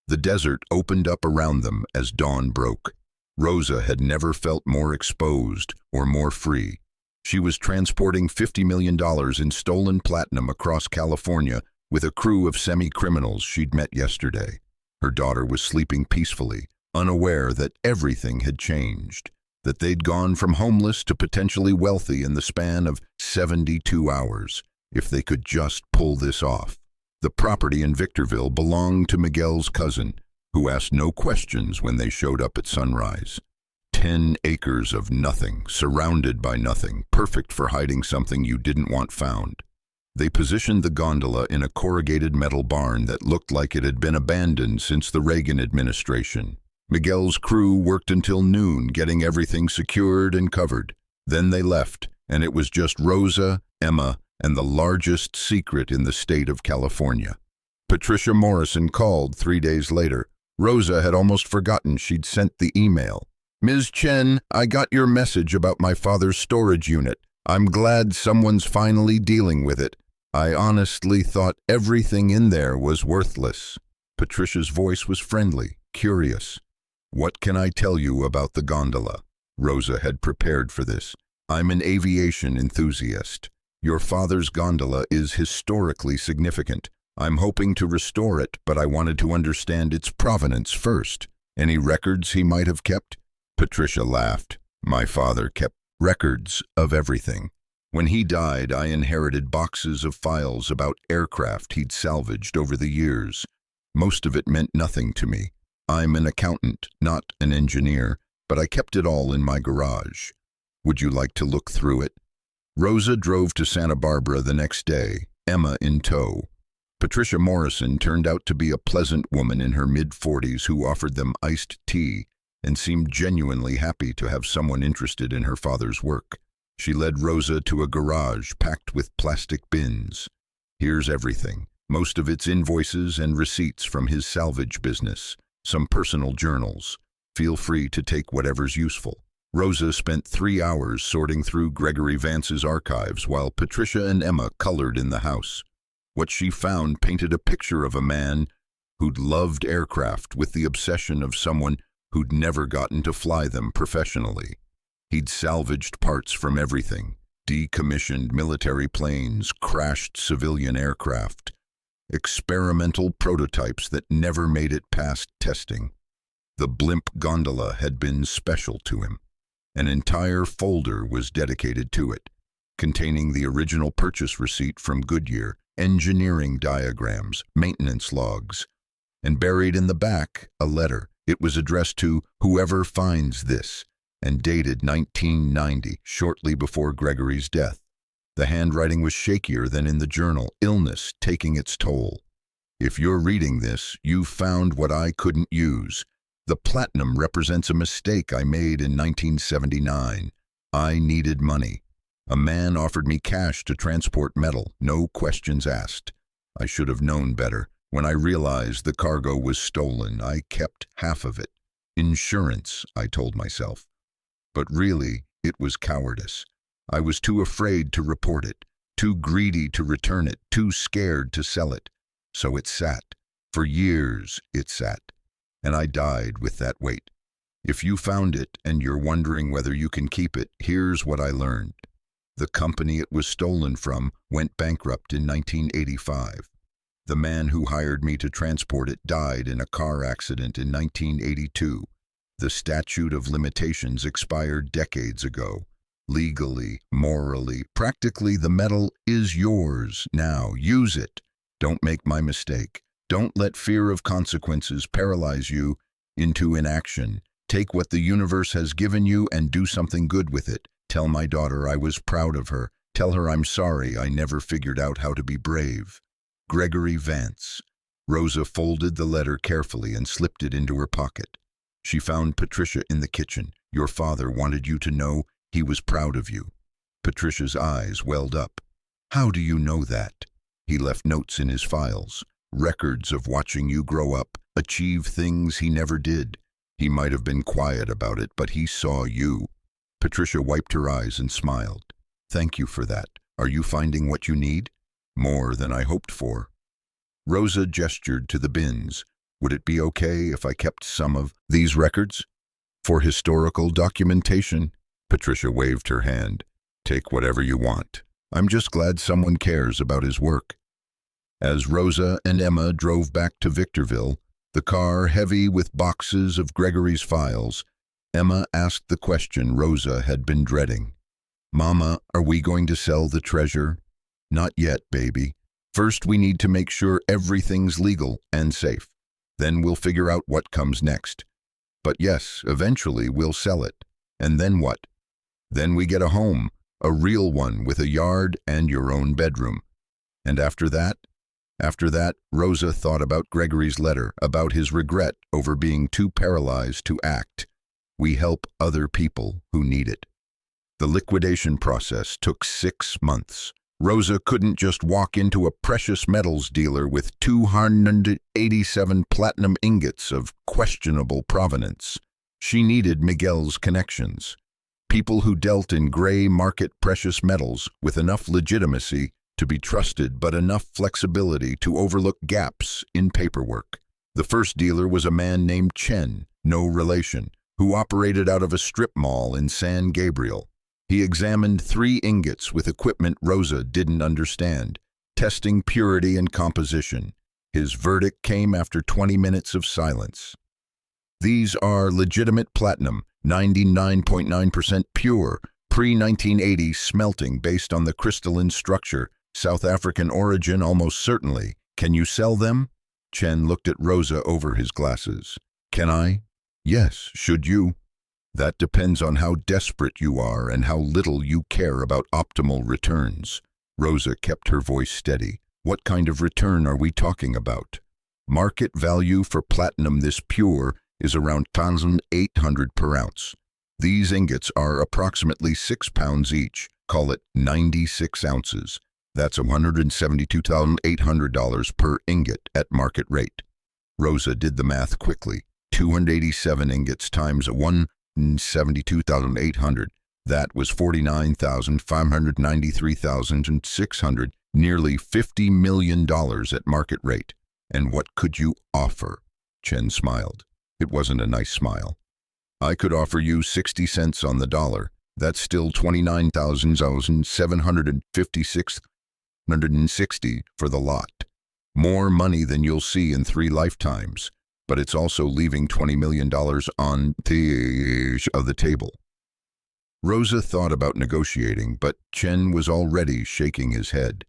The desert opened up around them as dawn broke. Rosa had never felt more exposed or more free. She was transporting $50 million in stolen platinum across California with a crew of semi-criminals she'd met yesterday. Her daughter was sleeping peacefully, unaware that everything had changed, that they'd gone from homeless to potentially wealthy in the span of 72 hours, if they could just pull this off. The property in Victorville belonged to Miguel's cousin, who asked no questions when they showed up at sunrise. 10 acres of nothing, surrounded by nothing, perfect for hiding something you didn't want found. They positioned the gondola in a corrugated metal barn that looked like it had been abandoned since the Reagan administration. Miguel's crew worked until noon, getting everything secured and covered. Then they left, and it was just Rosa, Emma, and the largest secret in the state of California. Patricia Morrison called 3 days later. Rosa had almost forgotten she'd sent the email. Ms. Chen, I got your message about my father's storage unit. I'm glad someone's finally dealing with it. I honestly thought everything in there was worthless. Patricia's voice was friendly, curious. What can I tell you about the gondola? Rosa had prepared for this. I'm an aviation enthusiast. Your father's gondola is historically significant. I'm hoping to restore it, but I wanted to understand its provenance first. Any records he might have kept? Patricia laughed. My father kept records of everything. When he died, I inherited boxes of files about aircraft he'd salvaged over the years. Most of it meant nothing to me. I'm an accountant, not an engineer, but I kept it all in my garage. Would you like to look through it? Rosa drove to Santa Barbara the next day, Emma in tow. Patricia Morrison turned out to be a pleasant woman in her mid-40s who offered them iced tea and seemed genuinely happy to have someone interested in her father's work. She led Rosa to a garage packed with plastic bins. Here's everything. Most of it's invoices and receipts from his salvage business, some personal journals. Feel free to take whatever's useful. Rosa spent 3 hours sorting through Gregory Vance's archives while Patricia and Emma colored in the house. What she found painted a picture of a man who'd loved aircraft with the obsession of someone who'd never gotten to fly them professionally. He'd salvaged parts from everything: decommissioned military planes, crashed civilian aircraft, experimental prototypes that never made it past testing. The Blimp gondola had been special to him. An entire folder was dedicated to it, containing the original purchase receipt from Goodyear, engineering diagrams, maintenance logs, and buried in the back, a letter. It was addressed to whoever finds this, and dated 1990, shortly before Gregory's death. The handwriting was shakier than in the journal, illness taking its toll. If you're reading this, you've found what I couldn't use. The platinum represents a mistake I made in 1979. I needed money. A man offered me cash to transport metal, no questions asked. I should have known better. When I realized the cargo was stolen, I kept half of it. Insurance, I told myself. But really, it was cowardice. I was too afraid to report it, too greedy to return it, too scared to sell it. So it sat. For years, it sat. And I died with that weight. If you found it and you're wondering whether you can keep it, here's what I learned. The company it was stolen from went bankrupt in 1985. The man who hired me to transport it died in a car accident in 1982. The statute of limitations expired decades ago. Legally, morally, practically, the metal is yours now. Use it. Don't make my mistake. Don't let fear of consequences paralyze you into inaction. Take what the universe has given you and do something good with it. Tell my daughter I was proud of her. Tell her I'm sorry I never figured out how to be brave. Gregory Vance. Rosa folded the letter carefully and slipped it into her pocket. She found Patricia in the kitchen. Your father wanted you to know he was proud of you. Patricia's eyes welled up. How do you know that? He left notes in his files, records of watching you grow up, achieve things he never did. He might have been quiet about it, but he saw you. Patricia wiped her eyes and smiled. Thank you for that. Are you finding what you need? More than I hoped for. Rosa gestured to the bins. Would it be okay if I kept some of these records? For historical documentation? Patricia waved her hand. Take whatever you want. I'm just glad someone cares about his work. As Rosa and Emma drove back to Victorville, the car heavy with boxes of Gregory's files, Emma asked the question Rosa had been dreading. Mama, are we going to sell the treasure? Not yet, baby. First, we need to make sure everything's legal and safe. Then we'll figure out what comes next. But yes, eventually we'll sell it. And then what? Then we get a home, a real one with a yard and your own bedroom. And after that, Rosa thought about Gregory's letter, about his regret over being too paralyzed to act. We help other people who need it. The liquidation process took 6 months. Rosa couldn't just walk into a precious metals dealer with 287 platinum ingots of questionable provenance. She needed Miguel's connections, people who dealt in gray market precious metals with enough legitimacy to be trusted but enough flexibility to overlook gaps in paperwork. The first dealer was a man named Chen, no relation, who operated out of a strip mall in San Gabriel. He examined 3 ingots with equipment Rosa didn't understand, testing purity and composition. His verdict came after 20 minutes of silence. These are legitimate platinum, 99.9% pure, pre-1980 smelting based on the crystalline structure, South African origin almost certainly. Can you sell them? Chen looked at Rosa over his glasses. Can I? Yes, should you? That depends on how desperate you are and how little you care about optimal returns. Rosa kept her voice steady. What kind of return are we talking about? Market value for platinum this pure is around 1,800 per ounce. These ingots are approximately 6 pounds each. Call it 96 ounces. That's $172,800 per ingot at market rate. Rosa did the math quickly. 287 ingots times 172,800. That was 49,593,600, nearly $50 million at market rate. And what could you offer? Chen smiled. It wasn't a nice smile. I could offer you 60 cents on the dollar. That's still 29,756.60 for the lot. More money than you'll see in 3 lifetimes, but it's also leaving $20 million on the table. Rosa thought about negotiating, but Chen was already shaking his head.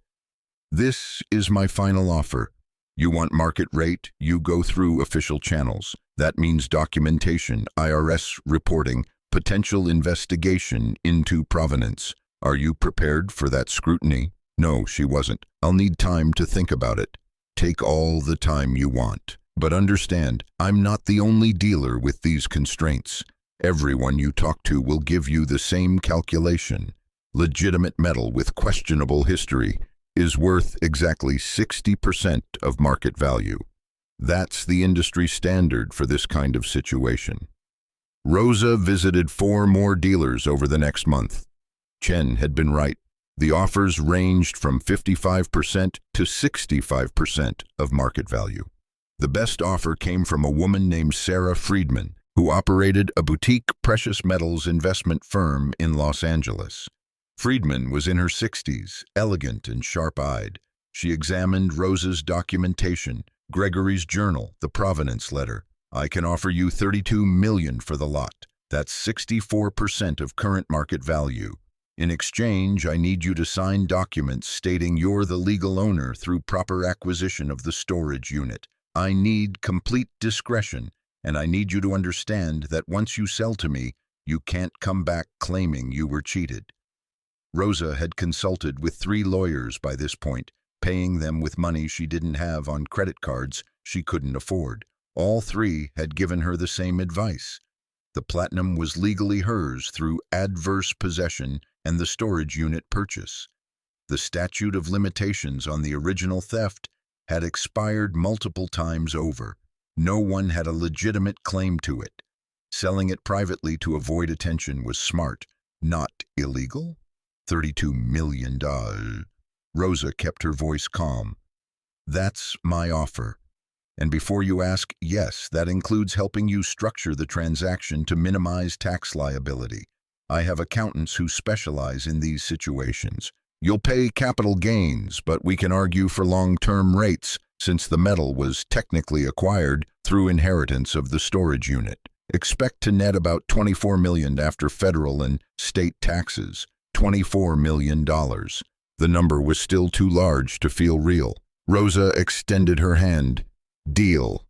This is my final offer. You want market rate, you go through official channels. That means documentation, IRS reporting, potential investigation into provenance. Are you prepared for that scrutiny? No, she wasn't. I'll need time to think about it. Take all the time you want. But understand, I'm not the only dealer with these constraints. Everyone you talk to will give you the same calculation. Legitimate metal with questionable history is worth exactly 60% of market value. That's the industry standard for this kind of situation. Rosa visited 4 more dealers over the next month. Chen had been right. The offers ranged from 55% to 65% of market value. The best offer came from a woman named Sarah Friedman, who operated a boutique precious metals investment firm in Los Angeles. Friedman was in her 60s, elegant and sharp-eyed. She examined Rosa's documentation, Gregory's journal, the provenance letter. I can offer you $32 million for the lot. That's 64% of current market value. In exchange, I need you to sign documents stating you're the legal owner through proper acquisition of the storage unit. I need complete discretion, and I need you to understand that once you sell to me, you can't come back claiming you were cheated. Rosa had consulted with 3 lawyers by this point, paying them with money she didn't have on credit cards she couldn't afford. All 3 had given her the same advice. The platinum was legally hers through adverse possession and the storage unit purchase. The statute of limitations on the original theft had expired multiple times over. No one had a legitimate claim to it. Selling it privately to avoid attention was smart, not illegal. $32 million. Rosa kept her voice calm. That's my offer. And before you ask, yes, that includes helping you structure the transaction to minimize tax liability. I have accountants who specialize in these situations. You'll pay capital gains, but we can argue for long-term rates since the metal was technically acquired through inheritance of the storage unit. Expect to net about $24 million after federal and state taxes. $24 million. The number was still too large to feel real. Rosa extended her hand. Deal.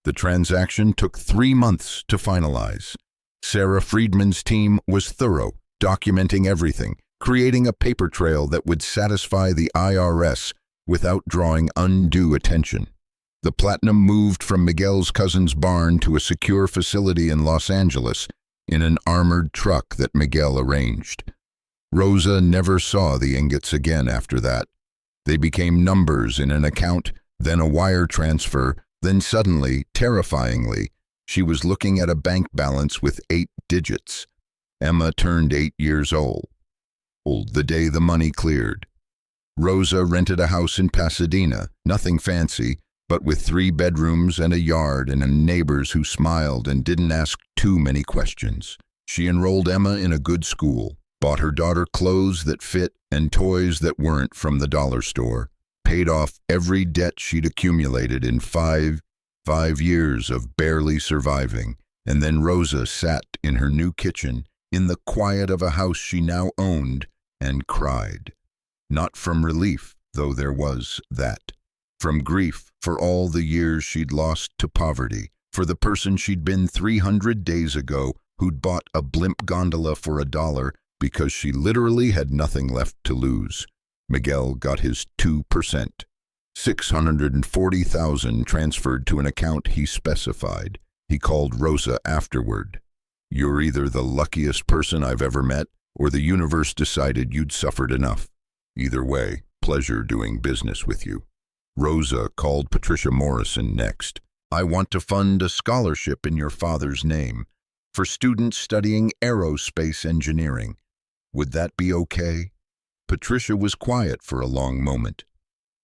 The transaction took 3 months to finalize. Sarah Friedman's team was thorough, documenting everything, creating a paper trail that would satisfy the IRS without drawing undue attention. The platinum moved from Miguel's cousin's barn to a secure facility in Los Angeles in an armored truck that Miguel arranged. Rosa never saw the ingots again after that. They became numbers in an account, then a wire transfer, then suddenly, terrifyingly, she was looking at a bank balance with 8 digits. Emma turned 8 years old, the day the money cleared. Rosa rented a house in Pasadena, nothing fancy, but with 3 bedrooms and a yard and neighbors who smiled and didn't ask too many questions. She enrolled Emma in a good school, bought her daughter clothes that fit and toys that weren't from the dollar store, paid off every debt she'd accumulated in five years of barely surviving, And then Rosa sat in her new kitchen, in the quiet of a house she now owned, and cried. Not from relief, though there was that. From grief for all the years she'd lost to poverty, for the person she'd been 300 days ago who'd bought a Blimp gondola for $1 because she literally had nothing left to lose. Miguel got his 2%. 640,000 transferred to an account he specified. He called Rosa afterward. You're either the luckiest person I've ever met, or the universe decided you'd suffered enough. Either way, pleasure doing business with you. Rosa called Patricia Morrison next. I want to fund a scholarship in your father's name for students studying aerospace engineering. Would that be okay? Patricia was quiet for a long moment.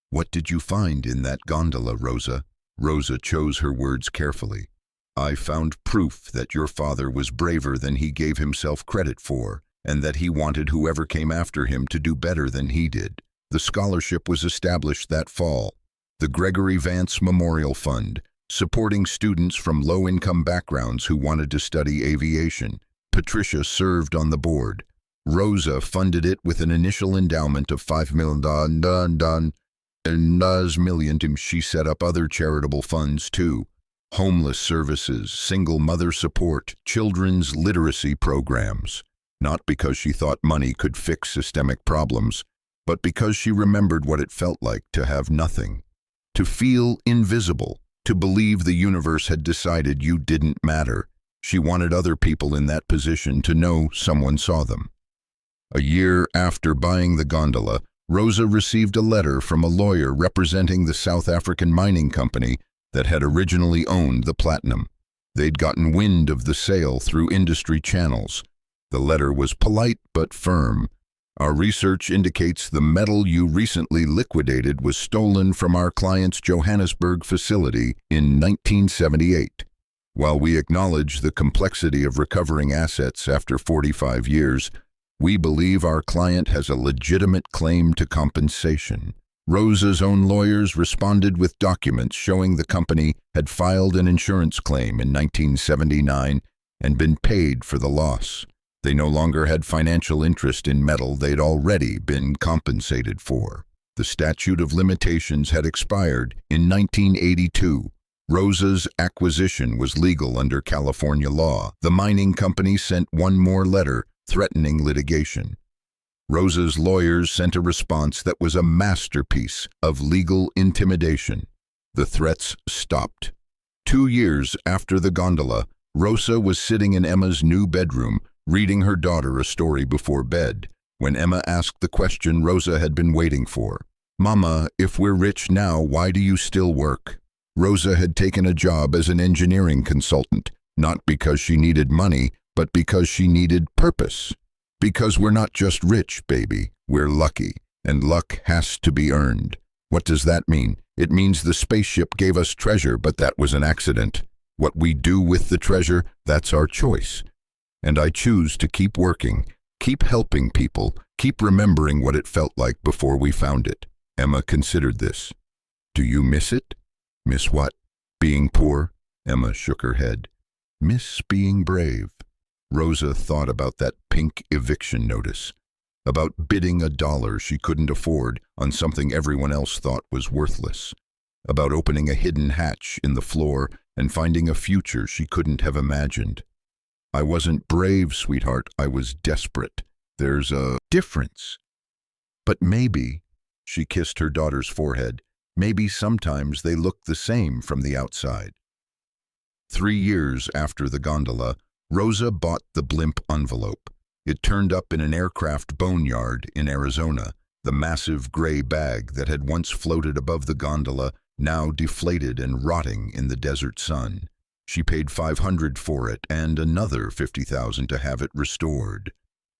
What did you find in that gondola, Rosa? Rosa chose her words carefully. I found proof that your father was braver than he gave himself credit for, and that he wanted whoever came after him to do better than he did. The scholarship was established that fall. The Gregory Vance Memorial Fund, supporting students from low-income backgrounds who wanted to study aviation. Patricia served on the board. Rosa funded it with an initial endowment of $5 million. She set up other charitable funds too. Homeless services, single mother support, children's literacy programs. Not because she thought money could fix systemic problems, but because she remembered what it felt like to have nothing. To feel invisible, to believe the universe had decided you didn't matter. She wanted other people in that position to know someone saw them. A year after buying the gondola, Rosa received a letter from a lawyer representing the South African mining company that had originally owned the platinum. They'd gotten wind of the sale through industry channels. The letter was polite but firm. Our research indicates the metal you recently liquidated was stolen from our client's Johannesburg facility in 1978. While we acknowledge the complexity of recovering assets after 45 years, we believe our client has a legitimate claim to compensation. Rosa's own lawyers responded with documents showing the company had filed an insurance claim in 1979 and been paid for the loss. They no longer had financial interest in metal they'd already been compensated for. The statute of limitations had expired in 1982. Rosa's acquisition was legal under California law. The mining company sent one more letter threatening litigation. Rosa's lawyers sent a response that was a masterpiece of legal intimidation. The threats stopped. 2 years after the gondola, Rosa was sitting in Emma's new bedroom, reading her daughter a story before bed, when Emma asked the question Rosa had been waiting for. Mama, if we're rich now, why do you still work? Rosa had taken a job as an engineering consultant, not because she needed money, but because she needed purpose. Because we're not just rich, baby, we're lucky, and luck has to be earned. What does that mean? It means the spaceship gave us treasure, but that was an accident. What we do with the treasure, that's our choice. And I choose to keep working, keep helping people, keep remembering what it felt like before we found it. Emma considered this. Do you miss it? Miss what? Being poor? Emma shook her head. Miss being brave. Rosa thought about that pink eviction notice, about bidding $1 she couldn't afford on something everyone else thought was worthless, about opening a hidden hatch in the floor and finding a future she couldn't have imagined. I wasn't brave, sweetheart, I was desperate. There's a difference. But maybe, she kissed her daughter's forehead, maybe sometimes they look the same from the outside. 3 years after the gondola, Rosa bought the Blimp envelope. It turned up in an aircraft boneyard in Arizona, the massive gray bag that had once floated above the gondola, now deflated and rotting in the desert sun. She paid $500 for it and another $50,000 to have it restored.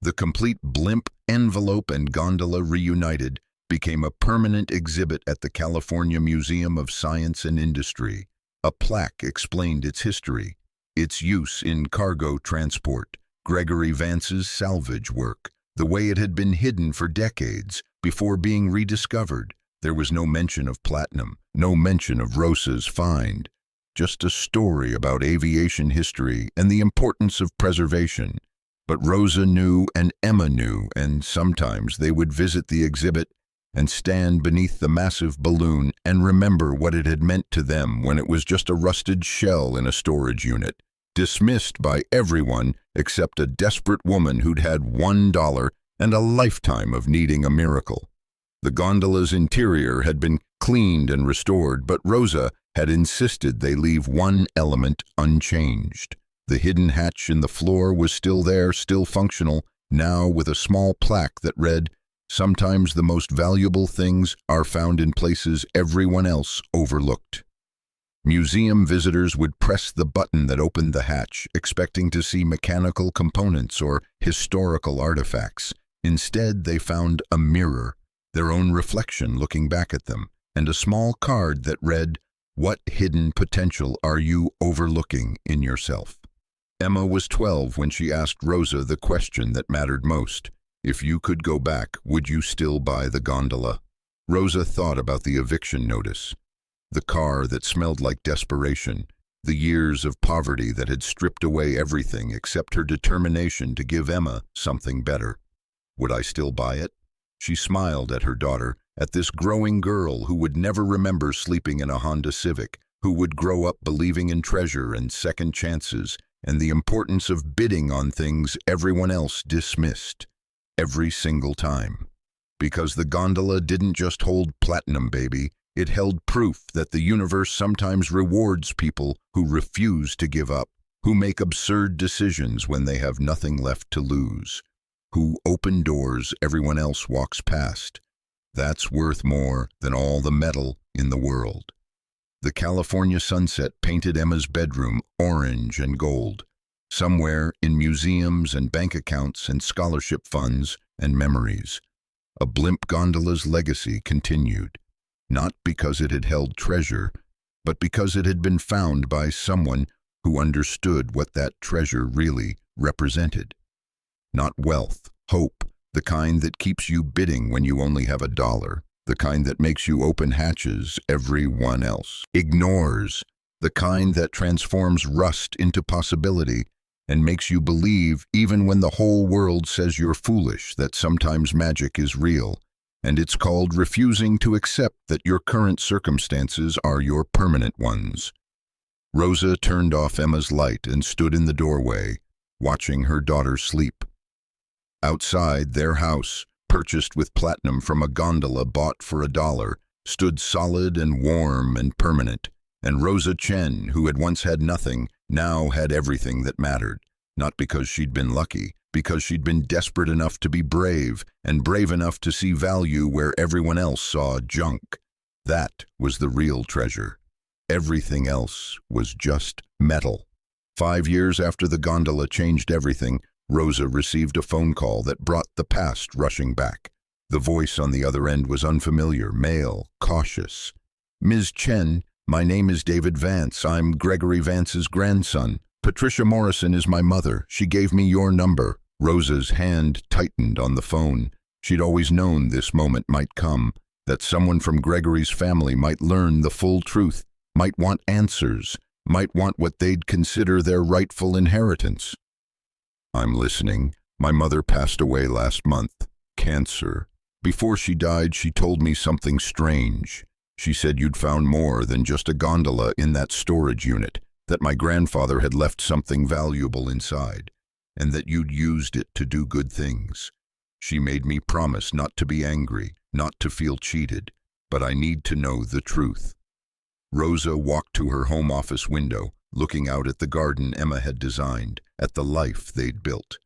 The complete Blimp envelope and gondola reunited became a permanent exhibit at the California Museum of Science and Industry. A plaque explained its history, its use in cargo transport, Gregory Vance's salvage work, the way it had been hidden for decades before being rediscovered. There was no mention of platinum, no mention of Rosa's find. just a story about aviation history and the importance of preservation. But Rosa knew and Emma knew, and sometimes they would visit the exhibit and stand beneath the massive balloon and remember what it had meant to them when it was just a rusted shell in a storage unit, dismissed by everyone except a desperate woman who'd had $1 and a lifetime of needing a miracle. The gondola's interior had been cleaned and restored, but Rosa had insisted they leave one element unchanged. The hidden hatch in the floor was still there, still functional, now with a small plaque that read, "Sometimes the most valuable things are found in places everyone else overlooked." Museum visitors would press the button that opened the hatch, expecting to see mechanical components or historical artifacts. Instead, they found a mirror, their own reflection looking back at them, and a small card that read, "What hidden potential are you overlooking in yourself?" Emma was 12 when she asked Rosa the question that mattered most. If you could go back, would you still buy the gondola? Rosa thought about the eviction notice, the car that smelled like desperation, the years of poverty that had stripped away everything except her determination to give Emma something better. Would I still buy it? She smiled at her daughter, at this growing girl who would never remember sleeping in a Honda Civic, who would grow up believing in treasure and second chances and the importance of bidding on things everyone else dismissed, every single time. Because the gondola didn't just hold platinum, baby, it held proof that the universe sometimes rewards people who refuse to give up, who make absurd decisions when they have nothing left to lose, who open doors everyone else walks past. That's worth more than all the metal in the world. The California sunset painted Emma's bedroom orange and gold. Somewhere in museums and bank accounts and scholarship funds and memories, a Blimp gondola's legacy continued, not because it had held treasure, but because it had been found by someone who understood what that treasure really represented. Not wealth, hope, the kind that keeps you bidding when you only have $1, the kind that makes you open hatches everyone else ignores, the kind that transforms rust into possibility and makes you believe even when the whole world says you're foolish, that sometimes magic is real, and it's called refusing to accept that your current circumstances are your permanent ones. Rosa turned off Emma's light and stood in the doorway, watching her daughter sleep. Outside, their house, purchased with platinum from a gondola bought for $1, stood solid and warm and permanent, and Rosa Chen, who had once had nothing, now had everything that mattered, not because she'd been lucky, because she'd been desperate enough to be brave, and brave enough to see value where everyone else saw junk. That was the real treasure. Everything else was just metal. 5 years after the gondola changed everything, Rosa received a phone call that brought the past rushing back. The voice on the other end was unfamiliar, male, cautious. "Ms. Chen, my name is David Vance. I'm Gregory Vance's grandson. Patricia Morrison is my mother. She gave me your number." Rosa's hand tightened on the phone. She'd always known this moment might come, that someone from Gregory's family might learn the full truth, might want answers, might want what they'd consider their rightful inheritance. "I'm listening. My mother passed away last month. Cancer. Before she died, she told me something strange. She said you'd found more than just a gondola in that storage unit, that my grandfather had left something valuable inside, and that you'd used it to do good things. She made me promise not to be angry, not to feel cheated, but I need to know the truth." Rosa walked to her home office window, looking out at the garden Emma had designed, at the life they'd built.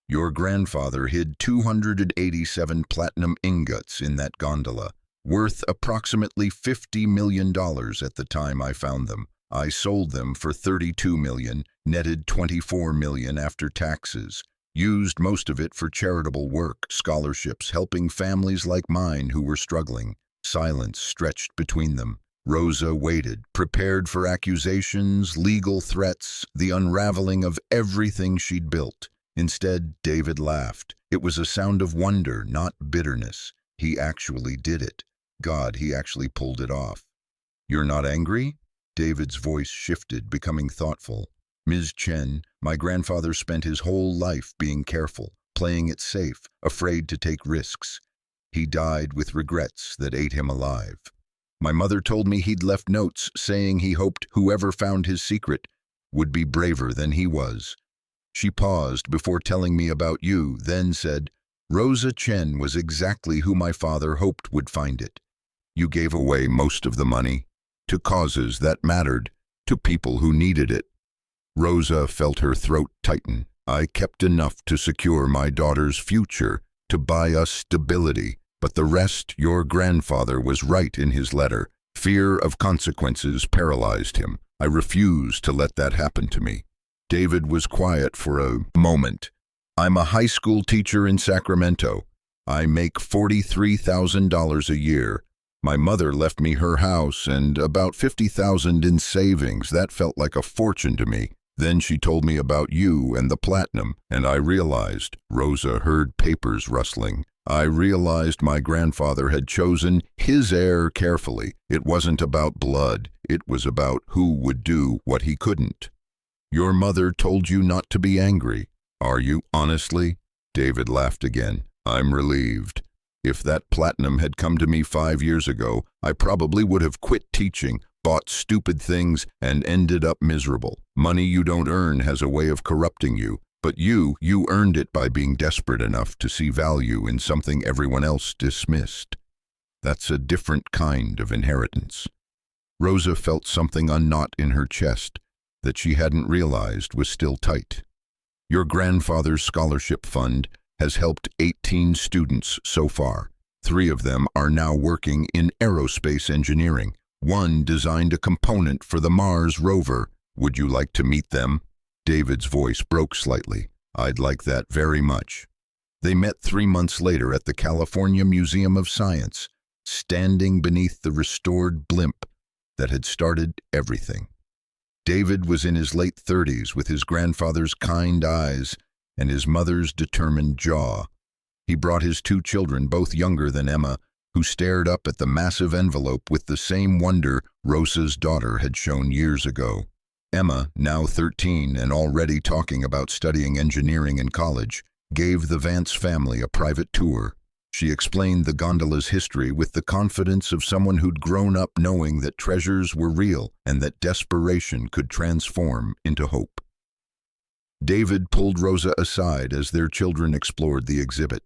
"Your grandfather hid 287 platinum ingots in that gondola, worth approximately $50 million at the time I found them. I sold them for $32 million, netted $24 million after taxes, used most of it for charitable work, scholarships, helping families like mine who were struggling." Silence stretched between them. Rosa waited, prepared for accusations, legal threats, the unraveling of everything she'd built. Instead, David laughed. It was a sound of wonder, not bitterness. He actually did it. God, he actually pulled it off. "You're not angry?" David's voice shifted, becoming thoughtful. Ms. Chen, my grandfather spent his whole life being careful, playing it safe, afraid to take risks. He died with regrets that ate him alive. My mother told me he'd left notes saying he hoped whoever found his secret would be braver than he was. She paused before telling me about you, then said, Rosa Chen was exactly who my father hoped would find it. You gave away most of the money to causes that mattered, to people who needed it. Rosa felt her throat tighten. I kept enough to secure my daughter's future, to buy us stability, but the rest, your grandfather was right in his letter. Fear of consequences paralyzed him. I refused to let that happen to me. David was quiet for a moment. I'm a high school teacher in Sacramento. I make $43,000 a year. My mother left me her house and about $50,000 in savings. That felt like a fortune to me. Then she told me about you and the platinum, and I realized, Rosa heard papers rustling. I realized my grandfather had chosen his heir carefully. It wasn't about blood. It was about who would do what he couldn't. Your mother told you not to be angry. Are you, honestly? David laughed again. I'm relieved. If that platinum had come to me 5 years ago, I probably would have quit teaching, bought stupid things, and ended up miserable. Money you don't earn has a way of corrupting you, but you earned it by being desperate enough to see value in something everyone else dismissed. That's a different kind of inheritance. Rosa felt something unknot in her chest that she hadn't realized was still tight. Your grandfather's scholarship fund has helped 18 students so far. 3 of them are now working in aerospace engineering. 1 designed a component for the Mars rover. Would you like to meet them? David's voice broke slightly. I'd like that very much. They met 3 months later at the California Museum of Science, standing beneath the restored blimp that had started everything. David was in his late 30s with his grandfather's kind eyes and his mother's determined jaw. He brought his 2 children, both younger than Emma, who stared up at the massive envelope with the same wonder Rosa's daughter had shown years ago. Emma, now 13 and already talking about studying engineering in college, gave the Vance family a private tour. She explained the gondola's history with the confidence of someone who'd grown up knowing that treasures were real and that desperation could transform into hope. David pulled Rosa aside as their children explored the exhibit.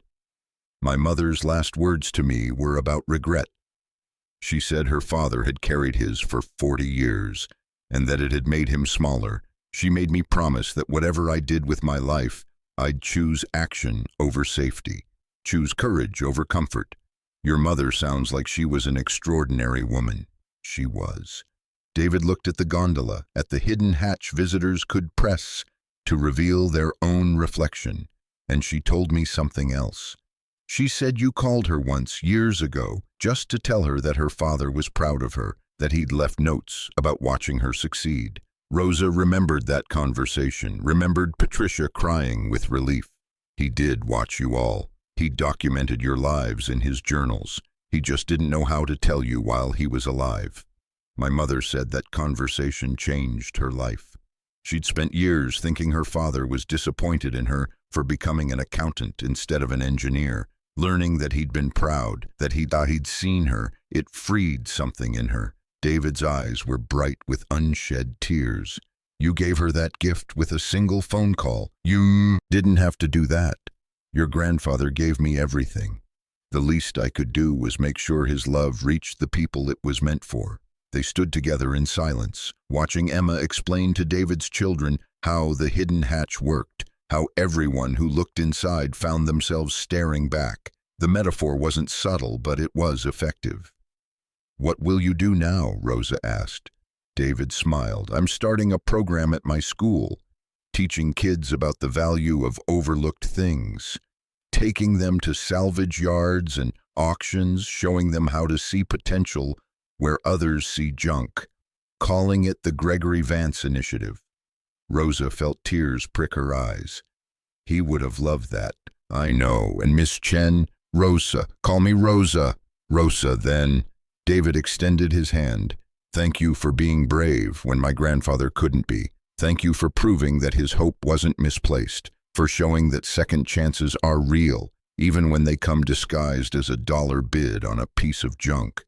My mother's last words to me were about regret. She said her father had carried his for 40 years, and that it had made him smaller. She made me promise that whatever I did with my life, I'd choose action over safety, choose courage over comfort. Your mother sounds like she was an extraordinary woman. She was. David looked at the gondola, at the hidden hatch visitors could press to reveal their own reflection, and she told me something else. She said you called her once, years ago, just to tell her that her father was proud of her, that he'd left notes about watching her succeed. Rosa remembered that conversation, remembered Patricia crying with relief. He did watch you all. He documented your lives in his journals. He just didn't know how to tell you while he was alive. My mother said that conversation changed her life. She'd spent years thinking her father was disappointed in her for becoming an accountant instead of an engineer. Learning that he'd been proud, that he'd seen her, it freed something in her. David's eyes were bright with unshed tears. You gave her that gift with a single phone call. You didn't have to do that. Your grandfather gave me everything. The least I could do was make sure his love reached the people it was meant for. They stood together in silence, watching Emma explain to David's children how the hidden hatch worked, how everyone who looked inside found themselves staring back. The metaphor wasn't subtle, but it was effective. What will you do now? Rosa asked. David smiled. I'm starting a program at my school, teaching kids about the value of overlooked things, taking them to salvage yards and auctions, showing them how to see potential where others see junk, calling it the Gregory Vance Initiative. Rosa felt tears prick her eyes. He would have loved that. I know. And Miss Chen? Rosa. Call me Rosa. Rosa, then. David extended his hand. Thank you for being brave when my grandfather couldn't be. Thank you for proving that his hope wasn't misplaced, for showing that second chances are real, even when they come disguised as a dollar bid on a piece of junk.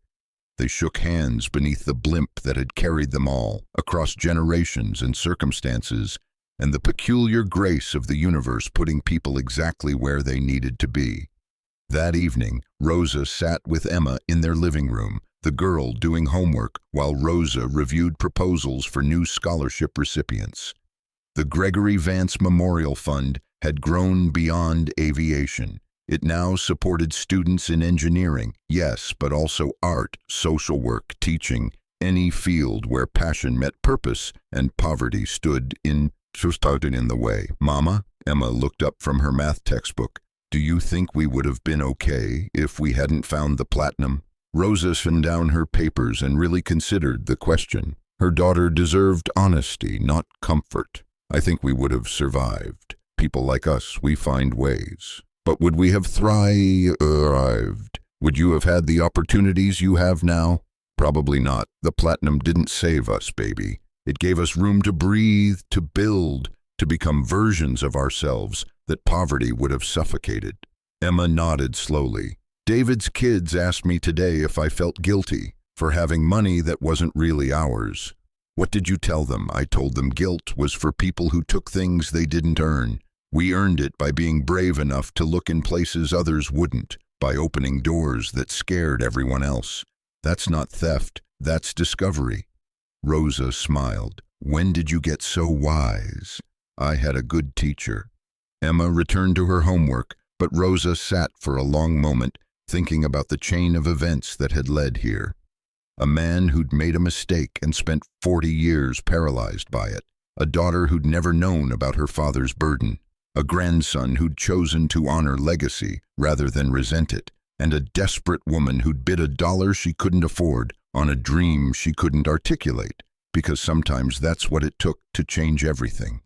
They shook hands beneath the blimp that had carried them all, across generations and circumstances, and the peculiar grace of the universe putting people exactly where they needed to be. That evening, Rosa sat with Emma in their living room, the girl doing homework while Rosa reviewed proposals for new scholarship recipients. The Gregory Vance Memorial Fund had grown beyond aviation. It now supported students in engineering, yes, but also art, social work, teaching, any field where passion met purpose and poverty stood in the way. Mama, Emma looked up from her math textbook. Do you think we would have been okay if we hadn't found the platinum? Rosa sat down her papers and really considered the question. Her daughter deserved honesty, not comfort. I think we would have survived. People like us, we find ways. But would we have thrived? Would you have had the opportunities you have now? Probably not. The platinum didn't save us, baby. It gave us room to breathe, to build, to become versions of ourselves that poverty would have suffocated. Emma nodded slowly. David's kids asked me today if I felt guilty for having money that wasn't really ours. What did you tell them? I told them guilt was for people who took things they didn't earn. We earned it by being brave enough to look in places others wouldn't, by opening doors that scared everyone else. That's not theft, that's discovery. Rosa smiled. When did you get so wise? I had a good teacher. Emma returned to her homework, but Rosa sat for a long moment, thinking about the chain of events that had led here. A man who'd made a mistake and spent 40 years paralyzed by it. A daughter who'd never known about her father's burden. A grandson who'd chosen to honor legacy rather than resent it. And a desperate woman who'd bid $1 she couldn't afford on a dream she couldn't articulate, because sometimes that's what it took to change everything.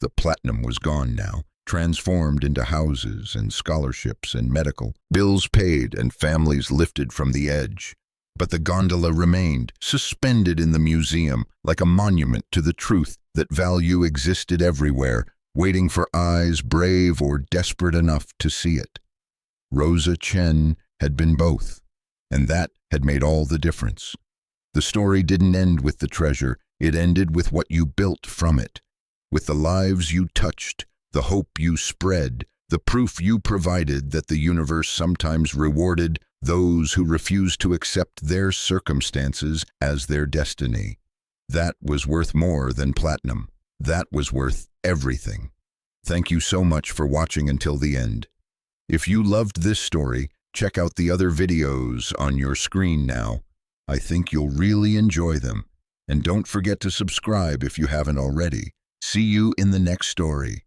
The platinum was gone now, transformed into houses and scholarships and medical, bills paid and families lifted from the edge. But the gondola remained, suspended in the museum, like a monument to the truth that value existed everywhere, waiting for eyes brave or desperate enough to see it. Rosa Chen had been both, and that had made all the difference. The story didn't end with the treasure, it ended with what you built from it, with the lives you touched, the hope you spread, the proof you provided that the universe sometimes rewarded those who refused to accept their circumstances as their destiny. That was worth more than platinum. That was worth everything. Thank you so much for watching until the end. If you loved this story, check out the other videos on your screen now. I think you'll really enjoy them. And don't forget to subscribe if you haven't already. See you in the next story.